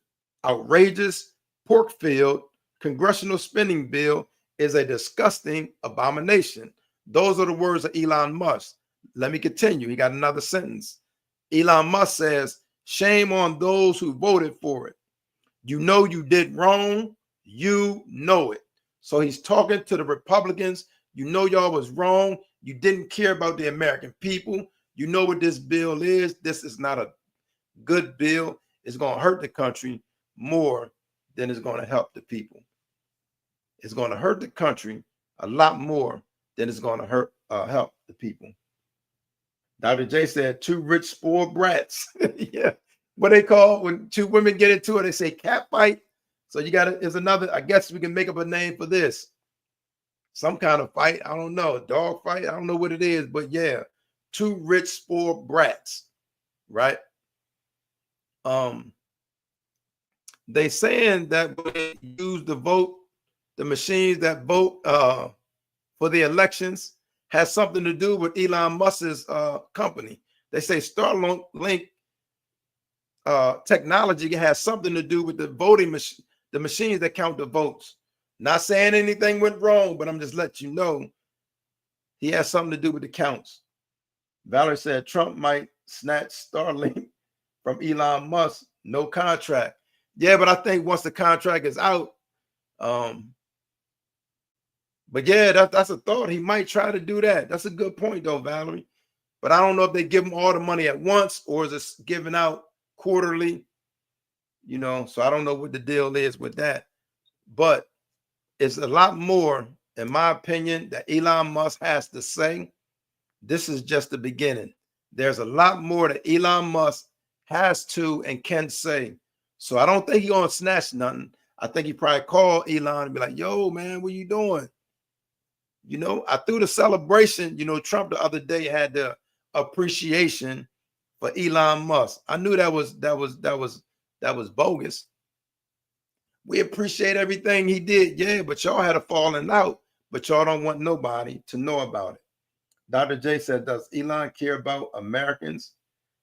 outrageous, pork-filled congressional spending bill is a disgusting abomination. Those are the words of Elon Musk. Let me continue. He got another sentence. Elon Musk says, shame on those who voted for it. You know you did wrong. You know it. So he's talking to the Republicans. You know y'all was wrong. You didn't care about the American people. You know what this bill is. This is not a good bill. It's going to hurt the country more than it's going to help the people. It's going to hurt the country a lot more than it's going to help the people. Dr. J said, two rich spoiled brats. Yeah. What they call when two women get into it, they say cat fight. So you got to, there's another, I guess we can make up a name for this. Some kind of fight. I don't know. Dog fight. I don't know what it is, but yeah. Two rich spoiled brats. Right. They saying that when they use the vote the machines that vote for the elections has something to do with Elon Musk's company. They say Starlink technology has something to do with the voting machine, the machines that count the votes. Not saying anything went wrong, but I'm just letting you know he has something to do with the counts. Valerie said Trump might snatch Starlink from Elon Musk, no contract. Yeah, but I think once the contract is out, but yeah, that's a thought. He might try to do that. That's a good point, though, Valerie. But I don't know if they give him all the money at once or is it given out quarterly, so I don't know what the deal is with that. But it's a lot more, in my opinion, that Elon Musk has to say. This is just the beginning. There's a lot more that Elon Musk has to and can say. So I don't think he's gonna snatch nothing. I think he probably call Elon and be like, yo, man, what you doing? I threw the celebration, Trump the other day had the appreciation for Elon Musk. I knew that was bogus. We appreciate everything he did, yeah, but y'all had a falling out, but y'all don't want nobody to know about it. Dr. J said, does Elon care about Americans?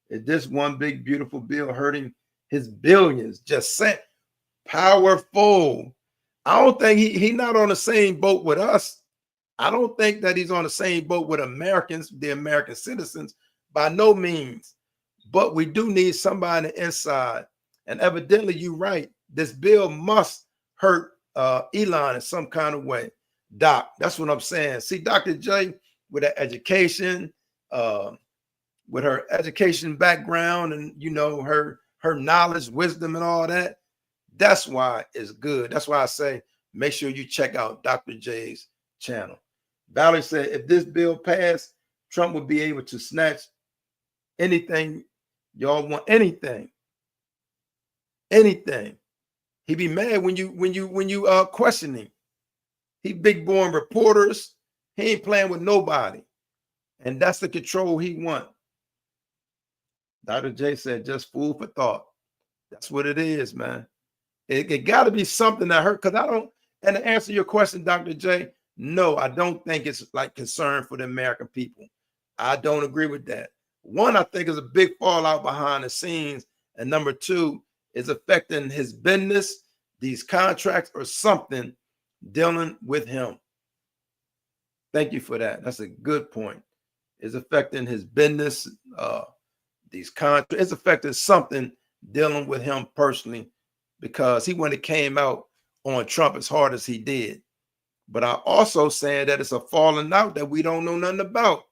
Is this one big, beautiful bill hurting his billions? Just saying, powerful. I don't think he's not on the same boat with us. I don't think that he's on the same boat with Americans, the American citizens, by no means. But we do need somebody on the inside. And evidently, you're right. This bill must hurt Elon in some kind of way. Doc, that's what I'm saying. See, Dr. J, with her education, with her education background and, her knowledge, wisdom, and all that, that's why it's good. That's why I say, make sure you check out Dr. J's channel. Valerie said, if this bill passed, Trump would be able to snatch anything y'all want, anything. He'd be mad when you questioning. He big born reporters. He ain't playing with nobody. And that's the control he want. Dr. J said, just food for thought. That's what it is, man. It got to be something that hurt. Because I don't, and to answer your question, Dr. J, no, I don't think it's like concern for the American people. I don't agree with that. One, I think is a big fallout behind the scenes. And number two, is affecting his business, these contracts, or something dealing with him. Thank you for that. That's a good point. It's affecting his business, these contracts. It's affecting something dealing with him personally, because he wouldn't have came out on Trump as hard as he did. But I also saying that it's a falling out that we don't know nothing about.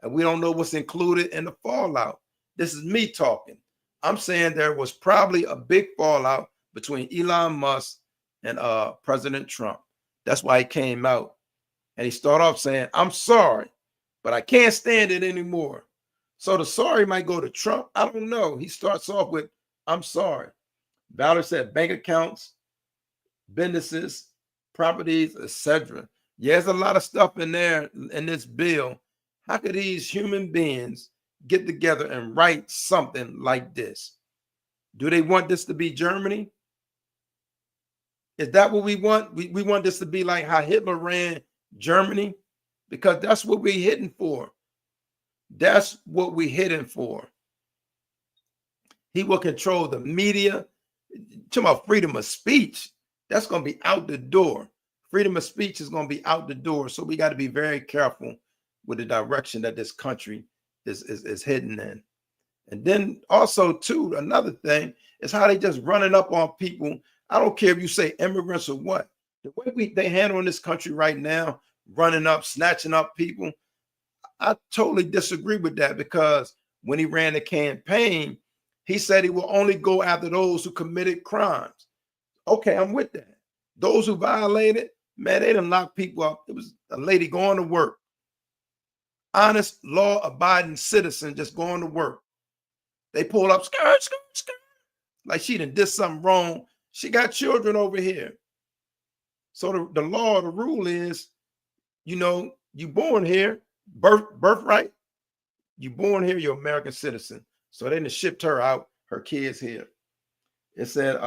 And we don't know what's included in the fallout. This is me talking. I'm saying there was probably a big fallout between Elon Musk and President Trump. That's why he came out. And he started off saying, I'm sorry, but I can't stand it anymore. So the sorry might go to Trump. I don't know. He starts off with, I'm sorry. Valerie said bank accounts, businesses, properties, etc. Yeah, there's a lot of stuff in there in this bill. How could these human beings get together and write something like this? Do they want this to be Germany? Is that what we want? We want this to be like how Hitler ran Germany, because that's what we're hitting for. That's what we're hitting for. He will control the media. Talking about freedom of speech, that's going to be out the door. Freedom of speech is going to be out the door. So we got to be very careful with the direction that this country is heading in. And then also, too, another thing is how they just running up on people. I don't care if you say immigrants or what. The way they handle in this country right now, running up, snatching up people, I totally disagree with that, because when he ran the campaign, he said he will only go after those who committed crimes. Okay, I'm with that. Those who violated, man, they done lock people up. It was a lady going to work. Honest, law-abiding citizen just going to work. They pull up, skirt, skirt, skirt, like she done did something wrong. She got children over here. So the law, the rule is, you born here, birthright, you born here, you're American citizen. So they done shipped her out, her kids here. It said,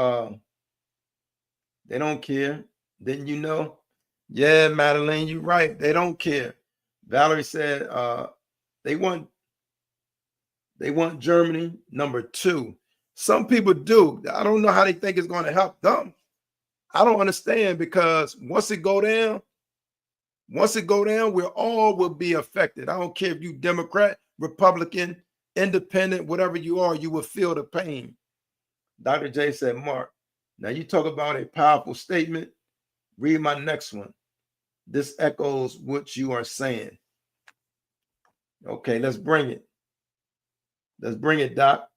they don't care. Didn't you know? Yeah, Madeline, you're right. They don't care. Valerie said they want Germany #2. Some people do. I don't know how they think it's going to help them. I don't understand, because once it go down, we all will be affected. I don't care if you Democrat, Republican, Independent, whatever you are, you will feel the pain. Dr. J said, Mark, now you talk about a powerful statement. Read my next one. This echoes what you are saying. Okay, let's bring it. Let's bring it, Doc.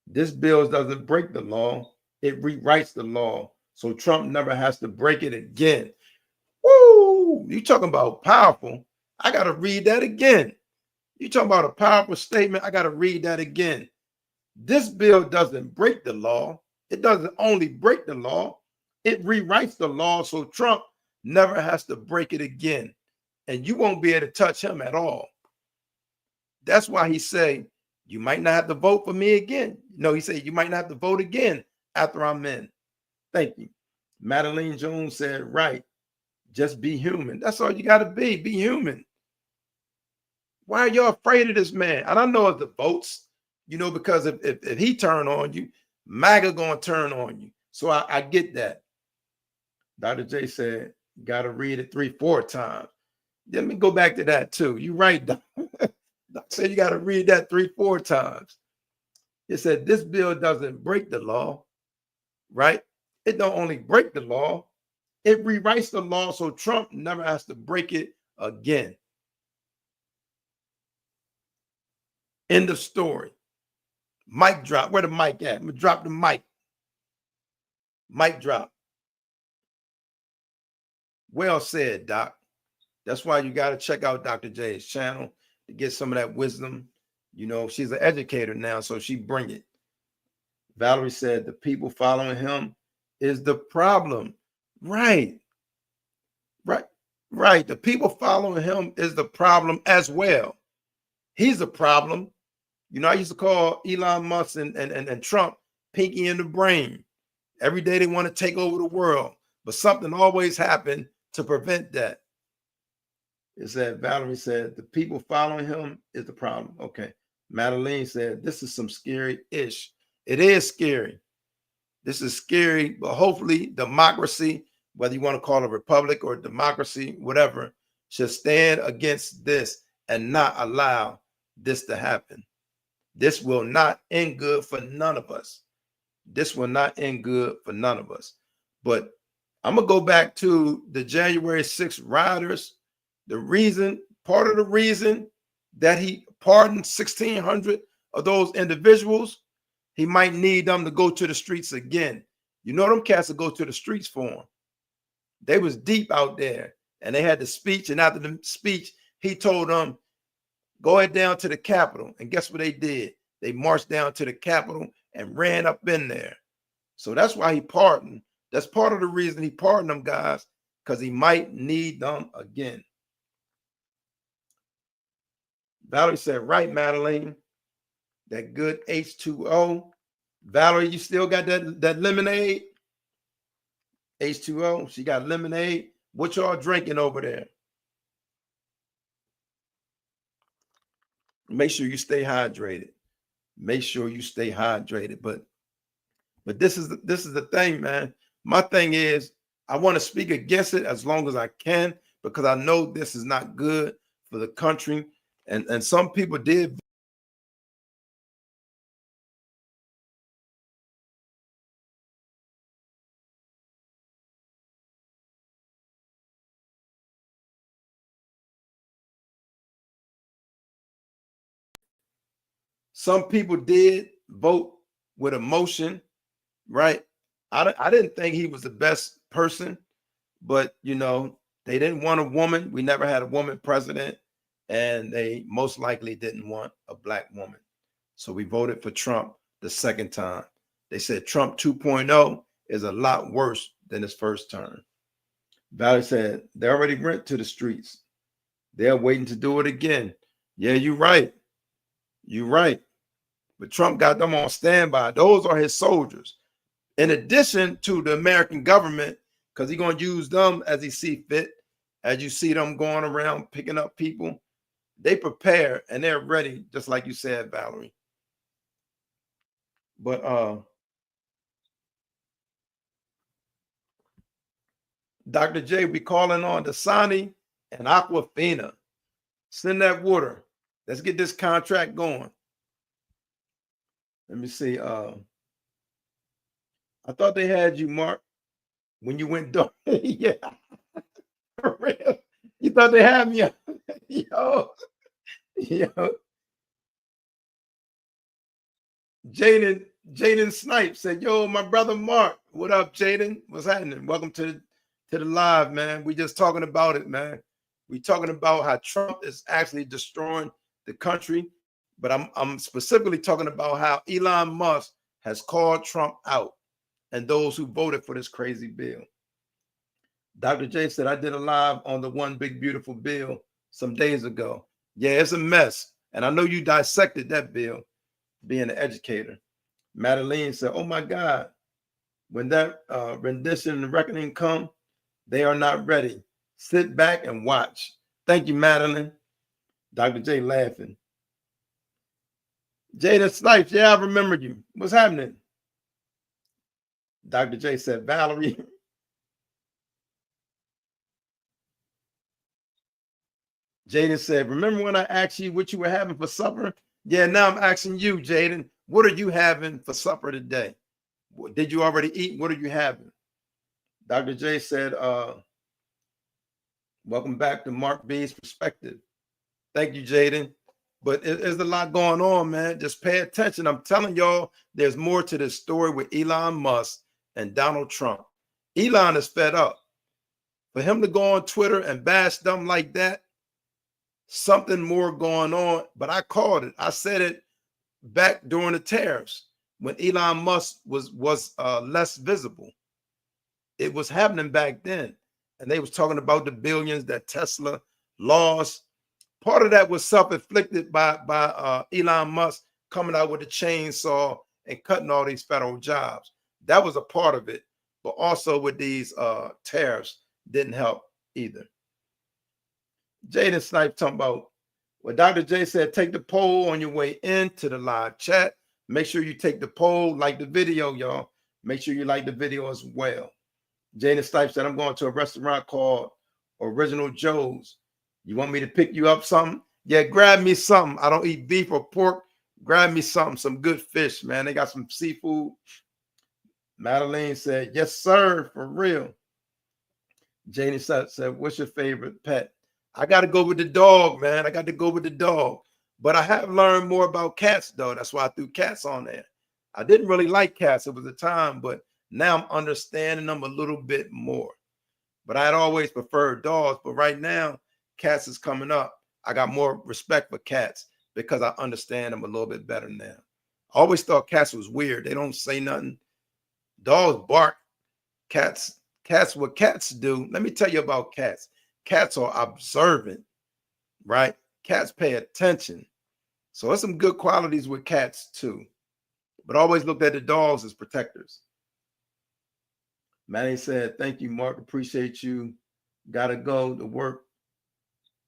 This bill doesn't break the law. It rewrites the law, so Trump never has to break it again. Woo! You talking about powerful? I got to read that again. You talking about a powerful statement? I got to read that again. This bill doesn't break the law. It doesn't only break the law, it rewrites the law, so Trump never has to break it again. And you won't be able to touch him at all. That's why he say, you might not have to vote for me again. No, he said, you might not have to vote again after I'm in. Thank you. Madeline Jones said, right. Just be human. That's all you got to be. Be human. Why are y'all afraid of this man? And I know it's the votes, because if he turn on you, MAGA going to turn on you. So I get that. Dr. J said, got to read it 3-4 times. Let me go back to that too. You're right, Doc. Doc said you got to read that 3-4 times. It said this bill doesn't break the law, right? It don't only break the law, it rewrites the law, so Trump never has to break it again. End of story. Mic drop. Where the mic at? I'm gonna drop the mic. Mic drop. Well said, Doc. That's why you got to check out Dr. J's channel to get some of that wisdom. She's an educator now, so she bring it. Valerie said the people following him is the problem. Right. The people following him is the problem as well. He's a problem. I used to call Elon Musk and Trump pinky in the brain. Every day they want to take over the world, but something always happened to prevent that. It said, Valerie said, the people following him is the problem. Okay. Madeline said, this is some scary-ish. It is scary. This is scary, but hopefully democracy, whether you want to call it a republic or democracy, whatever, should stand against this and not allow this to happen. This will not end good for none of us. This will not end good for none of us. But I'm going to go back to the January 6th rioters. Part of the reason that he pardoned 1,600 of those individuals, he might need them to go to the streets again. Them cats will go to the streets for him. They was deep out there, and they had the speech, and after the speech, he told them, go ahead down to the Capitol. And guess what they did? They marched down to the Capitol and ran up in there. So that's why he pardoned. That's part of the reason he pardoned them guys, because he might need them again. Valerie said, right, Madeline, that good H2O. Valerie, you still got that lemonade? H2O, she got lemonade. What y'all drinking over there? Make sure you stay hydrated. Make sure you stay hydrated. But this is the thing, man. My thing is, I want to speak against it as long as I can, because I know this is not good for the country. And some people did. Some people did vote with emotion, right? I didn't think he was the best person, but they didn't want a woman. We never had a woman president, and they most likely didn't want a black woman. So we voted for Trump the second time. They said Trump 2.0 is a lot worse than his first term. Valerie said they already went to the streets. They're waiting to do it again. Yeah, you're right. You're right. But Trump got them on standby. Those are his soldiers. In addition to the American government because he's going to use them as he see fit. As you see them going around picking up people, they prepare and they're ready, just like you said, Valerie. But Dr. J, we calling on Dasani and Aquafina. Send that water. Let's get this contract going. Let me see. I thought they had you, Mark, when you went dark. Yeah, for real. You thought they had me? Yo, yo. Jaden Snipe said, "Yo, my brother Mark, what up, Jaden? What's happening? Welcome to the live, man. We just talking about it, man. We talking about how Trump is actually destroying the country, but I'm specifically talking about how Elon Musk has called Trump out and those who voted for this crazy bill." Dr. J said, "I did a live on the One Big Beautiful Bill some days ago. Yeah, it's a mess, and I know you dissected that bill." Being an educator, Madeline said, "Oh my God, when that rendition and reckoning come, they are not ready. Sit back and watch." Thank you, Madeline. Dr. J laughing. Jada Snipes, yeah, I remember you. What's happening? Dr. J said, Valerie. Jaden said, "Remember when I asked you what you were having for supper?" Yeah, now I'm asking you, Jaden, what are you having for supper today? Did you already eat? What are you having? Dr. J said, "Welcome back to Mark B's Perspective." Thank you, Jaden. But there's a lot going on, man. Just pay attention. I'm telling y'all, there's more to this story with Elon Musk and Donald Trump. Elon is fed up. For him to go on Twitter and bash them like that, something more going on. But I called it. I said it back during the tariffs when Elon Musk was less visible. It was happening back then, and they was talking about the billions that Tesla lost. Part of that was self-inflicted by Elon Musk coming out with a chainsaw and cutting all these federal jobs. That was a part of it, but also with these tariffs didn't help either. Jaden Snipe talking about, well, Dr. J said, take the poll on your way into the live chat. Make sure you take the poll, like the video, y'all. Make sure you like the video as well. Jaden Snipe said, I'm going to a restaurant called Original Joe's. You want me to pick you up something? Yeah, grab me something. I don't eat beef or pork. Grab me something, some good fish, man. They got some seafood. Madeline said, yes, sir, for real. Janie said, what's your favorite pet? I got to go with the dog, man. I got to go with the dog. But I have learned more about cats, though. That's why I threw cats on there. I didn't really like cats. It was a time, but now I'm understanding them a little bit more. But I had always preferred dogs. But right now, cats is coming up. I got more respect for cats because I understand them a little bit better now. I always thought cats was weird. They don't say nothing. Dogs bark. Cats, what cats do. Let me tell you about cats. Cats are observant, right? Cats pay attention. So there's some good qualities with cats too. But always looked at the dogs as protectors. Manny said, thank you, Mark. Appreciate you. Gotta go to work.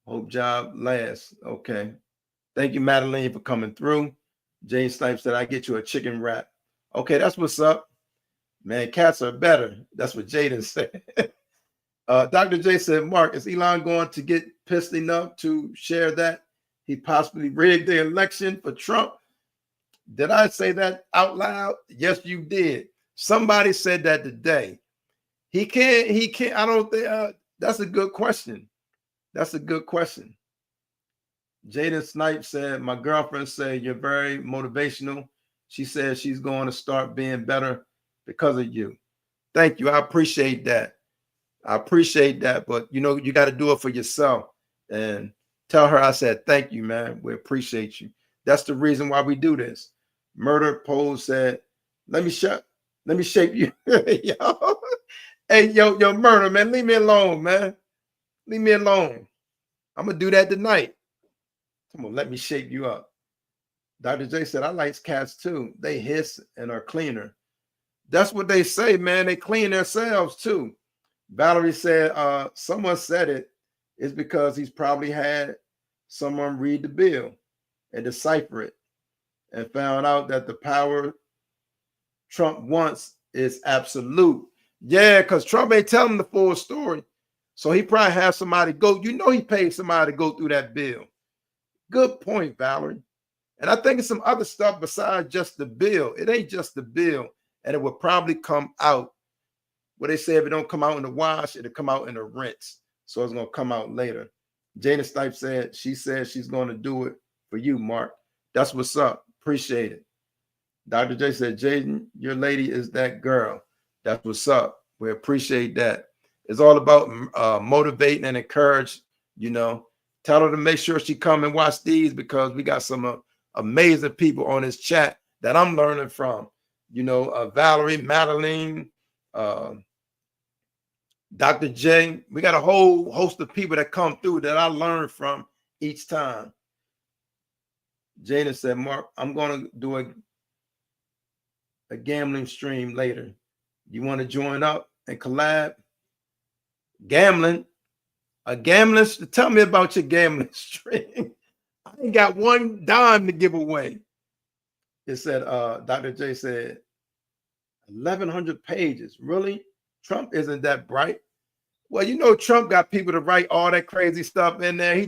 Hope job lasts. Okay. Thank you, Madeline, for coming through. Jane Snipes said, I get you a chicken wrap. Okay, that's what's up. Man, cats are better. That's what Jaden said. Dr. J said, Mark, is Elon going to get pissed enough to share that he possibly rigged the election for Trump? Did I say that out loud? Yes, you did. Somebody said that today. He can't, I don't think, that's a good question. That's a good question. Jaden Snipe said, my girlfriend said, you're very motivational. She said she's going to start being better because of you. Thank you. I appreciate that. I appreciate that. But, you know, you got to do it for yourself. And tell her I said, thank you, man. We appreciate you. That's the reason why we do this. Murder Pole said, let me shape you. Yo. Hey, yo, Murder, man, leave me alone, man. Leave me alone. I'm going to do that tonight. Come on, let me shape you up. Dr. J said, I like cats too. They hiss and are cleaner. That's what they say, man. They clean themselves too. Valerie said, someone said it's because he's probably had someone read the bill and decipher it and found out that the power Trump wants is absolute. Yeah, because Trump ain't telling the full story. So he probably has somebody go, he paid somebody to go through that bill. Good point, Valerie. And I think it's some other stuff besides just the bill. It ain't just the bill. And it will probably come out. What they say, if it don't come out in the wash, it'll come out in the rinse. So it's going to come out later. Jada Snipes said she's going to do it for you, Mark. That's what's up. Appreciate it. Dr. J said, Jaden, your lady is that girl. That's what's up. We appreciate that. It's all about motivating and encourage, Tell her to make sure she come and watch these because we got some amazing people on this chat that I'm learning from. Valerie, Madeline, Dr. J. We got a whole host of people that come through that I learn from each time. Jana said, Mark, I'm going to do a gambling stream later. You want to join up and collab? Gambling? A gambling? Tell me about your gambling stream. I ain't got one dime to give away. It said, Dr. J said, 1,100 pages. Really? Trump isn't that bright. Well, Trump got people to write all that crazy stuff in there.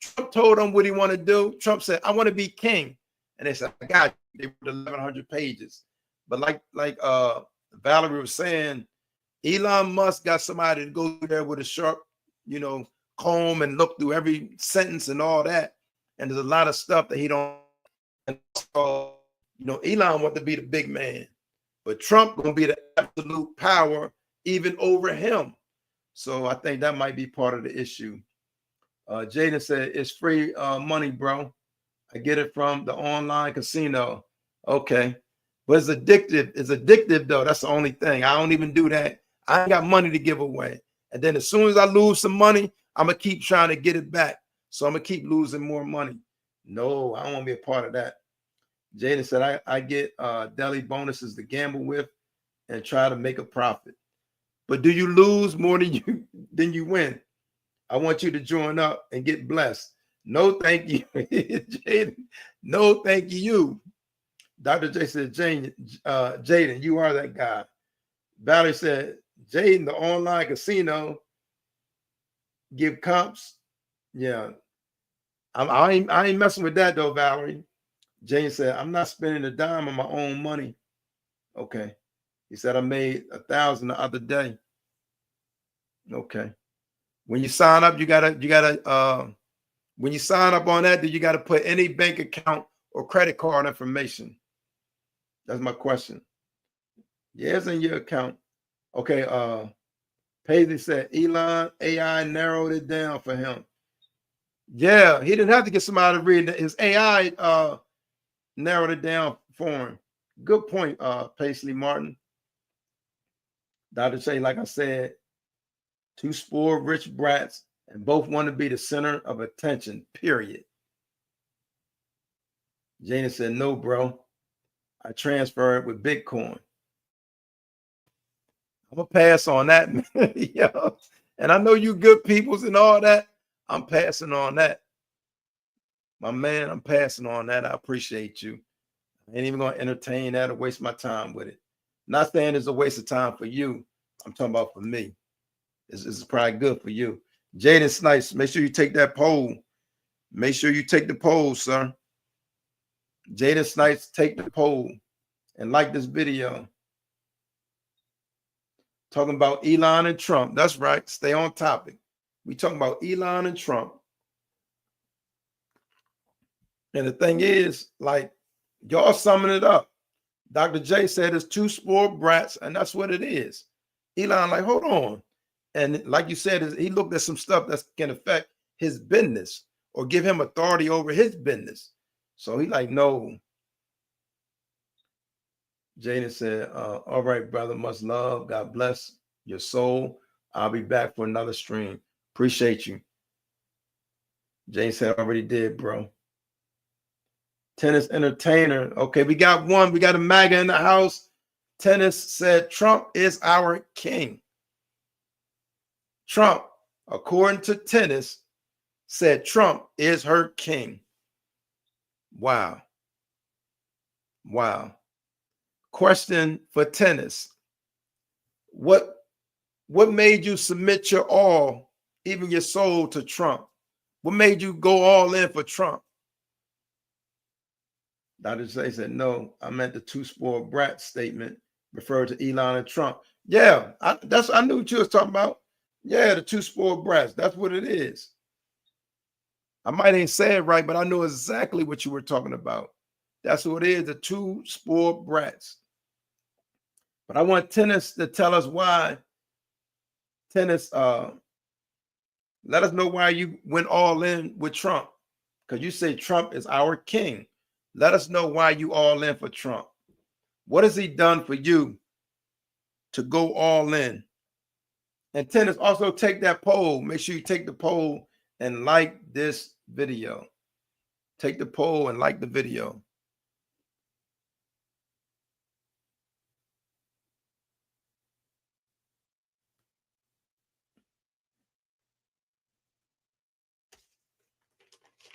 Trump told them what he want to do. Trump said, I want to be king. And they said, I got you. They wrote 1,100 pages. But like Valerie was saying, Elon Musk got somebody to go there with a sharp, comb and look through every sentence and all that. And there's a lot of stuff that he don't. And so, Elon want to be the big man, but Trump gonna be the absolute power even over him. So I think that might be part of the issue. Jaden said it's free money, bro. I get it from the online casino. Okay. But it's addictive. It's addictive, though. That's the only thing. I don't even do that. I ain't got money to give away. And then as soon as I lose some money, I'm going to keep trying to get it back. So I'm going to keep losing more money. No, I don't want to be a part of that. Jaden said, I get daily bonuses to gamble with and try to make a profit. But do you lose more than you win? I want you to join up and get blessed. No, thank you. Jaden, no, thank you. Dr. J said, Jaden, you are that guy. Valerie said, Jaden, the online casino, give comps. Yeah. I ain't messing with that though, Valerie. Jaden said, I'm not spending a dime on my own money. Okay. He said, I made 1,000 the other day. Okay. When you sign up, you gotta when you sign up on that, do you gotta put any bank account or credit card information? That's my question. Yeah, it's in your account. Okay. Paisley said Elon AI narrowed it down for him. Yeah, he didn't have to get somebody to read it. His AI narrowed it down for him. Good point, Paisley Martin. Dr. Shay, like I said, two spoiled rich brats, and both want to be the center of attention, period. Jana said, no, bro. I transfer it with Bitcoin. I'm going to pass on that. Yo. And I know you good peoples and all that. I'm passing on that. My man, I'm passing on that. I appreciate you. I ain't even going to entertain that or waste my time with it. Not saying it's a waste of time for you. I'm talking about for me. This is probably good for you. Jaden Snipes, make sure you take that poll. Make sure you take the poll, sir. Jaden Snipes, take the poll and like this video. Talking about Elon and Trump. That's right. Stay on topic. We talking about Elon and Trump. And the thing is, like, y'all summing it up. Dr. J said it's two spoiled brats, and that's what it is. Elon, like, hold on. And like you said, he looked at some stuff that can affect his business or give him authority over his business. So he like, no. Jaden said, all right, brother, much love. God bless your soul. I'll be back for another stream. Appreciate you. Jaden said, already did, bro. Tennis entertainer. Okay, we got one. We got a MAGA in the house. Tennis said, Trump is our king. Trump, according to Tennis, said Trump is her king. Wow. Wow. Question for Tennis. What made you submit your all, even your soul, to Trump? What made you go all in for Trump? Dr. J said, no, I meant the two spoiled brat statement referred to Elon and Trump. Yeah, I knew what you was talking about. Yeah, the two spoiled brats. That's what it is. I might ain't say it right, but I know exactly what you were talking about. That's what it is, the two spoiled brats. But I want Tennis to tell us why. Tennis, let us know why you went all in with Trump. Because you say Trump is our king. Let us know why you all in for Trump. What has he done for you to go all in? And Tennis, also take that poll. Make sure you take the poll and like this video. Take the poll and like the video.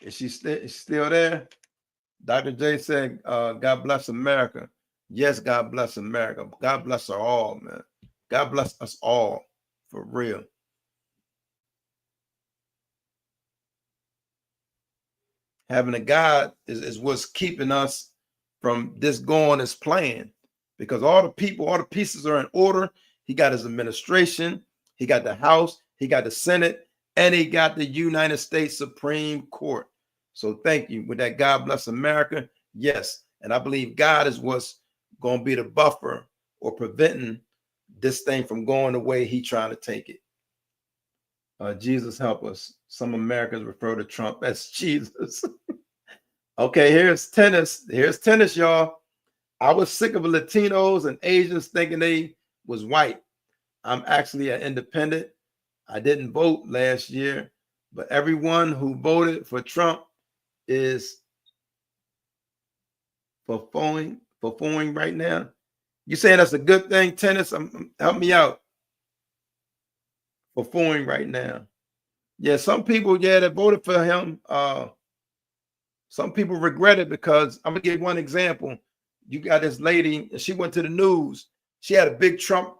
Is she still there? Dr. J said, God bless America. Yes, God bless America. God bless us all, man. God bless us all, for real. Having a God is what's keeping us from this going as planned, because all the people, all the pieces are in order. He got his administration, he got the House, he got the Senate, and he got the United States Supreme Court. So thank you. With that, God bless America. Yes. And I believe God is what's going to be the buffer or preventing this thing from going the way he trying to take it. Jesus help us. Some Americans refer to Trump as Jesus. Okay, here's Tennis. Here's Tennis, y'all. I was sick of Latinos and Asians thinking they was white. I'm actually an independent. I didn't vote last year, but everyone who voted for Trump is performing right now. You saying that's a good thing, Tennis? Help me out. Performing right now. Yeah, some people, yeah, that voted for him. Some people regret it, because I'm gonna give one example. You got this lady, she went to the news. She had a big Trump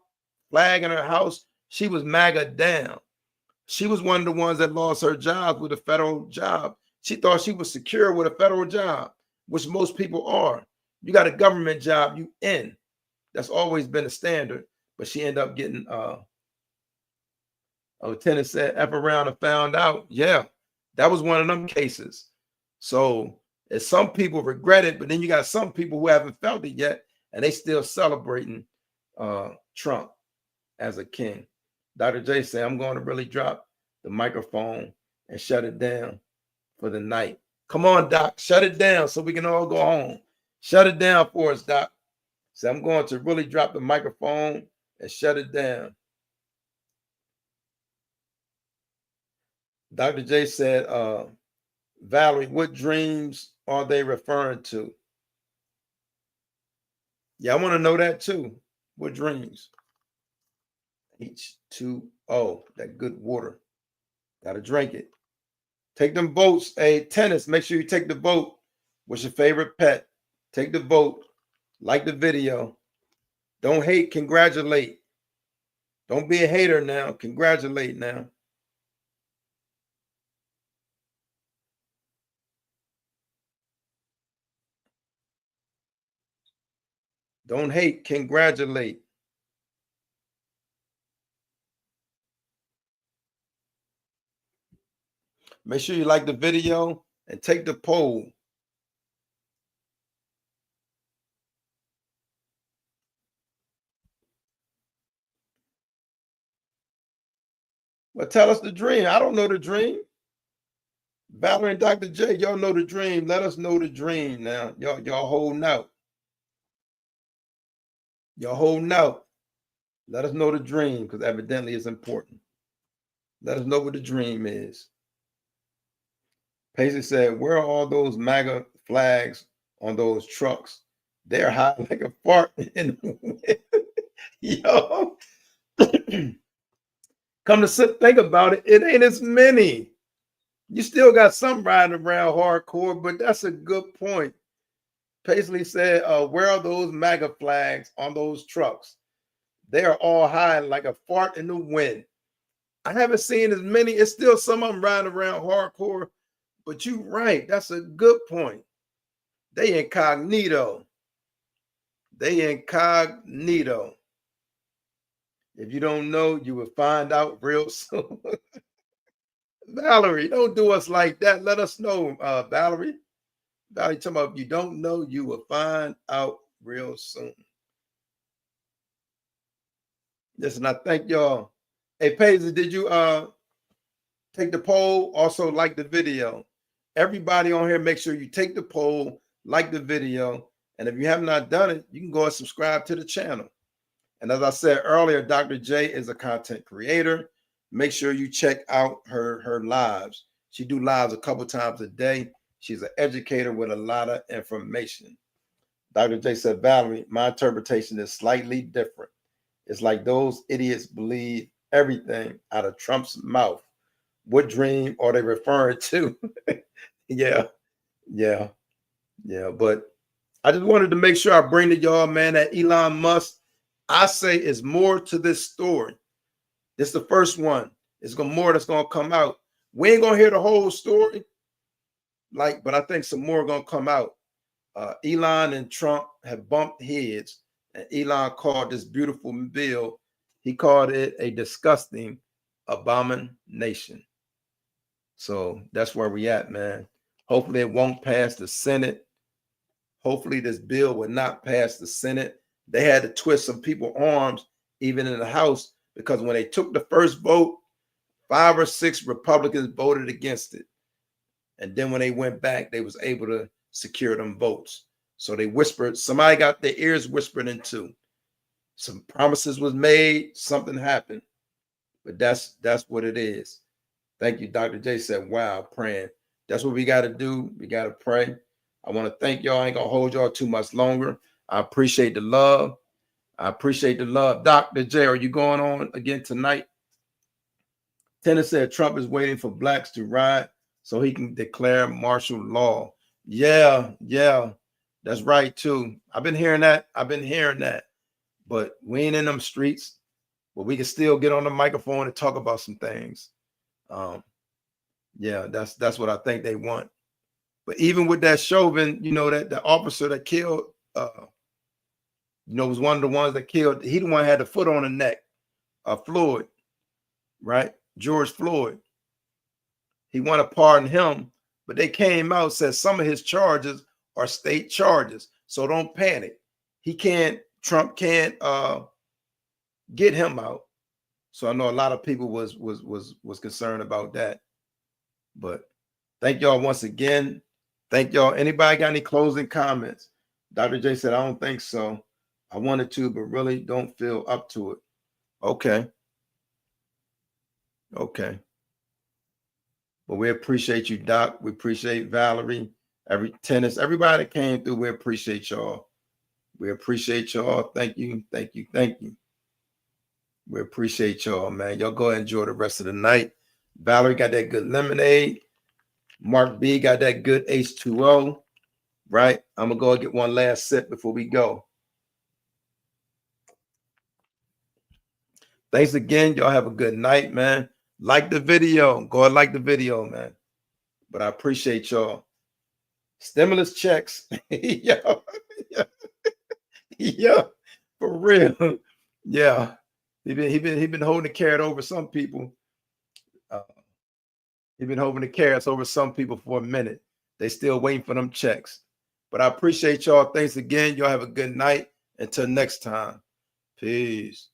flag in her house. She was MAGA down. She was one of the ones that lost her job with a federal job. She thought she was secure with a federal job, which most people are. You got a government job, you in. That's always been a standard. But she ended up getting Tennis said F around and found out. Yeah, that was one of them cases. So some people regret it, but then you got some people who haven't felt it yet, and they still celebrating Trump as a king. Dr. J said, I'm going to really drop the microphone and shut it down for the night. Come on, Doc, shut it down so we can all go home. Shut it down for us, Doc. So I'm going to really drop the microphone and shut it down. Dr. J said, Valerie, what dreams are they referring to? Yeah, I want to know that too. What dreams? H2O, that good water. Got to drink it. Take them votes. Hey, Tennis, make sure you take the vote. What's your favorite pet? Take the vote. Like the video. Don't hate, congratulate. Don't be a hater now. Congratulate now. Don't hate, congratulate. Make sure you like the video and take the poll. Well, tell us the dream. I don't know the dream. Valerie and Dr. J, y'all know the dream. Let us know the dream now. Y'all holding out. Y'all holding out. Let us know the dream, because evidently it's important. Let us know what the dream is. Paisley said, where are all those MAGA flags on those trucks? They're high like a fart in the wind. Yo. Come to think about it, it ain't as many. You still got some riding around hardcore, but that's a good point. Paisley said, where are those MAGA flags on those trucks? They are all high like a fart in the wind. I haven't seen as many. It's still some of them riding around hardcore, but you're right. That's a good point. They incognito. They incognito. If you don't know, you will find out real soon. Valerie, don't do us like that. Let us know, Valerie. Valerie, talking about if you don't know, you will find out real soon. Listen, I thank y'all. Hey, Paisley, did you take the poll? Also, like the video. Everybody on here, make sure you take the poll, like the video. And if you have not done it, you can go and subscribe to the channel. And as I said earlier, Dr. J is a content creator. Make sure you check out her lives. She do lives a couple times a day. She's an educator with a lot of information. Dr. J said, Valerie, my interpretation is slightly different. It's like those idiots believe everything out of Trump's mouth. What dream are they referring to? Yeah. But I just wanted to make sure I bring to y'all, man, that Elon Musk, I say, is more to this story. This is the first one. It's more that's gonna come out. We ain't gonna hear the whole story, but I think some more are gonna come out. Elon and Trump have bumped heads, and Elon called this beautiful bill, he called it a disgusting abomination. So that's where we at, man. Hopefully it won't pass the Senate. Hopefully this bill will not pass the Senate. They had to twist some people's arms, even in the House, because when they took the first vote, 5 or 6 Republicans voted against it. And then when they went back, they was able to secure them votes. So they whispered, somebody got their ears whispered into. Some promises was made, something happened. But that's what it is. Thank you. Dr. J said, wow, praying. That's what we got to do. We got to pray. I want to thank y'all. I ain't going to hold y'all too much longer. I appreciate the love. I appreciate the love. Dr. J, are you going on again tonight? Tenner said Trump is waiting for blacks to riot so he can declare martial law. Yeah, that's right too. I've been hearing that. But we ain't in them streets, but we can still get on the microphone and talk about some things. Yeah, that's what I think they want. But even with that Chauvin, that the officer that killed, was one of the ones that killed. He the one that had the foot on the neck, Floyd, right? George Floyd. He wanted to pardon him, but they came out and said some of his charges are state charges. So don't panic. Trump can't get him out. So I know a lot of people was concerned about that. But thank y'all once again. Thank y'all. Anybody got any closing comments? Dr. J said, I don't think so. I wanted to, but really don't feel up to it. Okay. But we appreciate you, Doc. We appreciate Valerie, everybody that came through. We appreciate y'all. Thank you. We appreciate y'all, man. Y'all go enjoy the rest of the night. Valerie got that good lemonade. Mark B got that good H2O, right? I'm going to go get one last sip before we go. Thanks again. Y'all have a good night, man. Like the video. Go and like the video, man. But I appreciate y'all. Stimulus checks. Yeah, for real. Yeah. He been holding the carrot over some people. He's been holding the carrots over some people for a minute. They still waiting for them checks. But I appreciate y'all. Thanks again. Y'all have a good night. Until next time. Peace.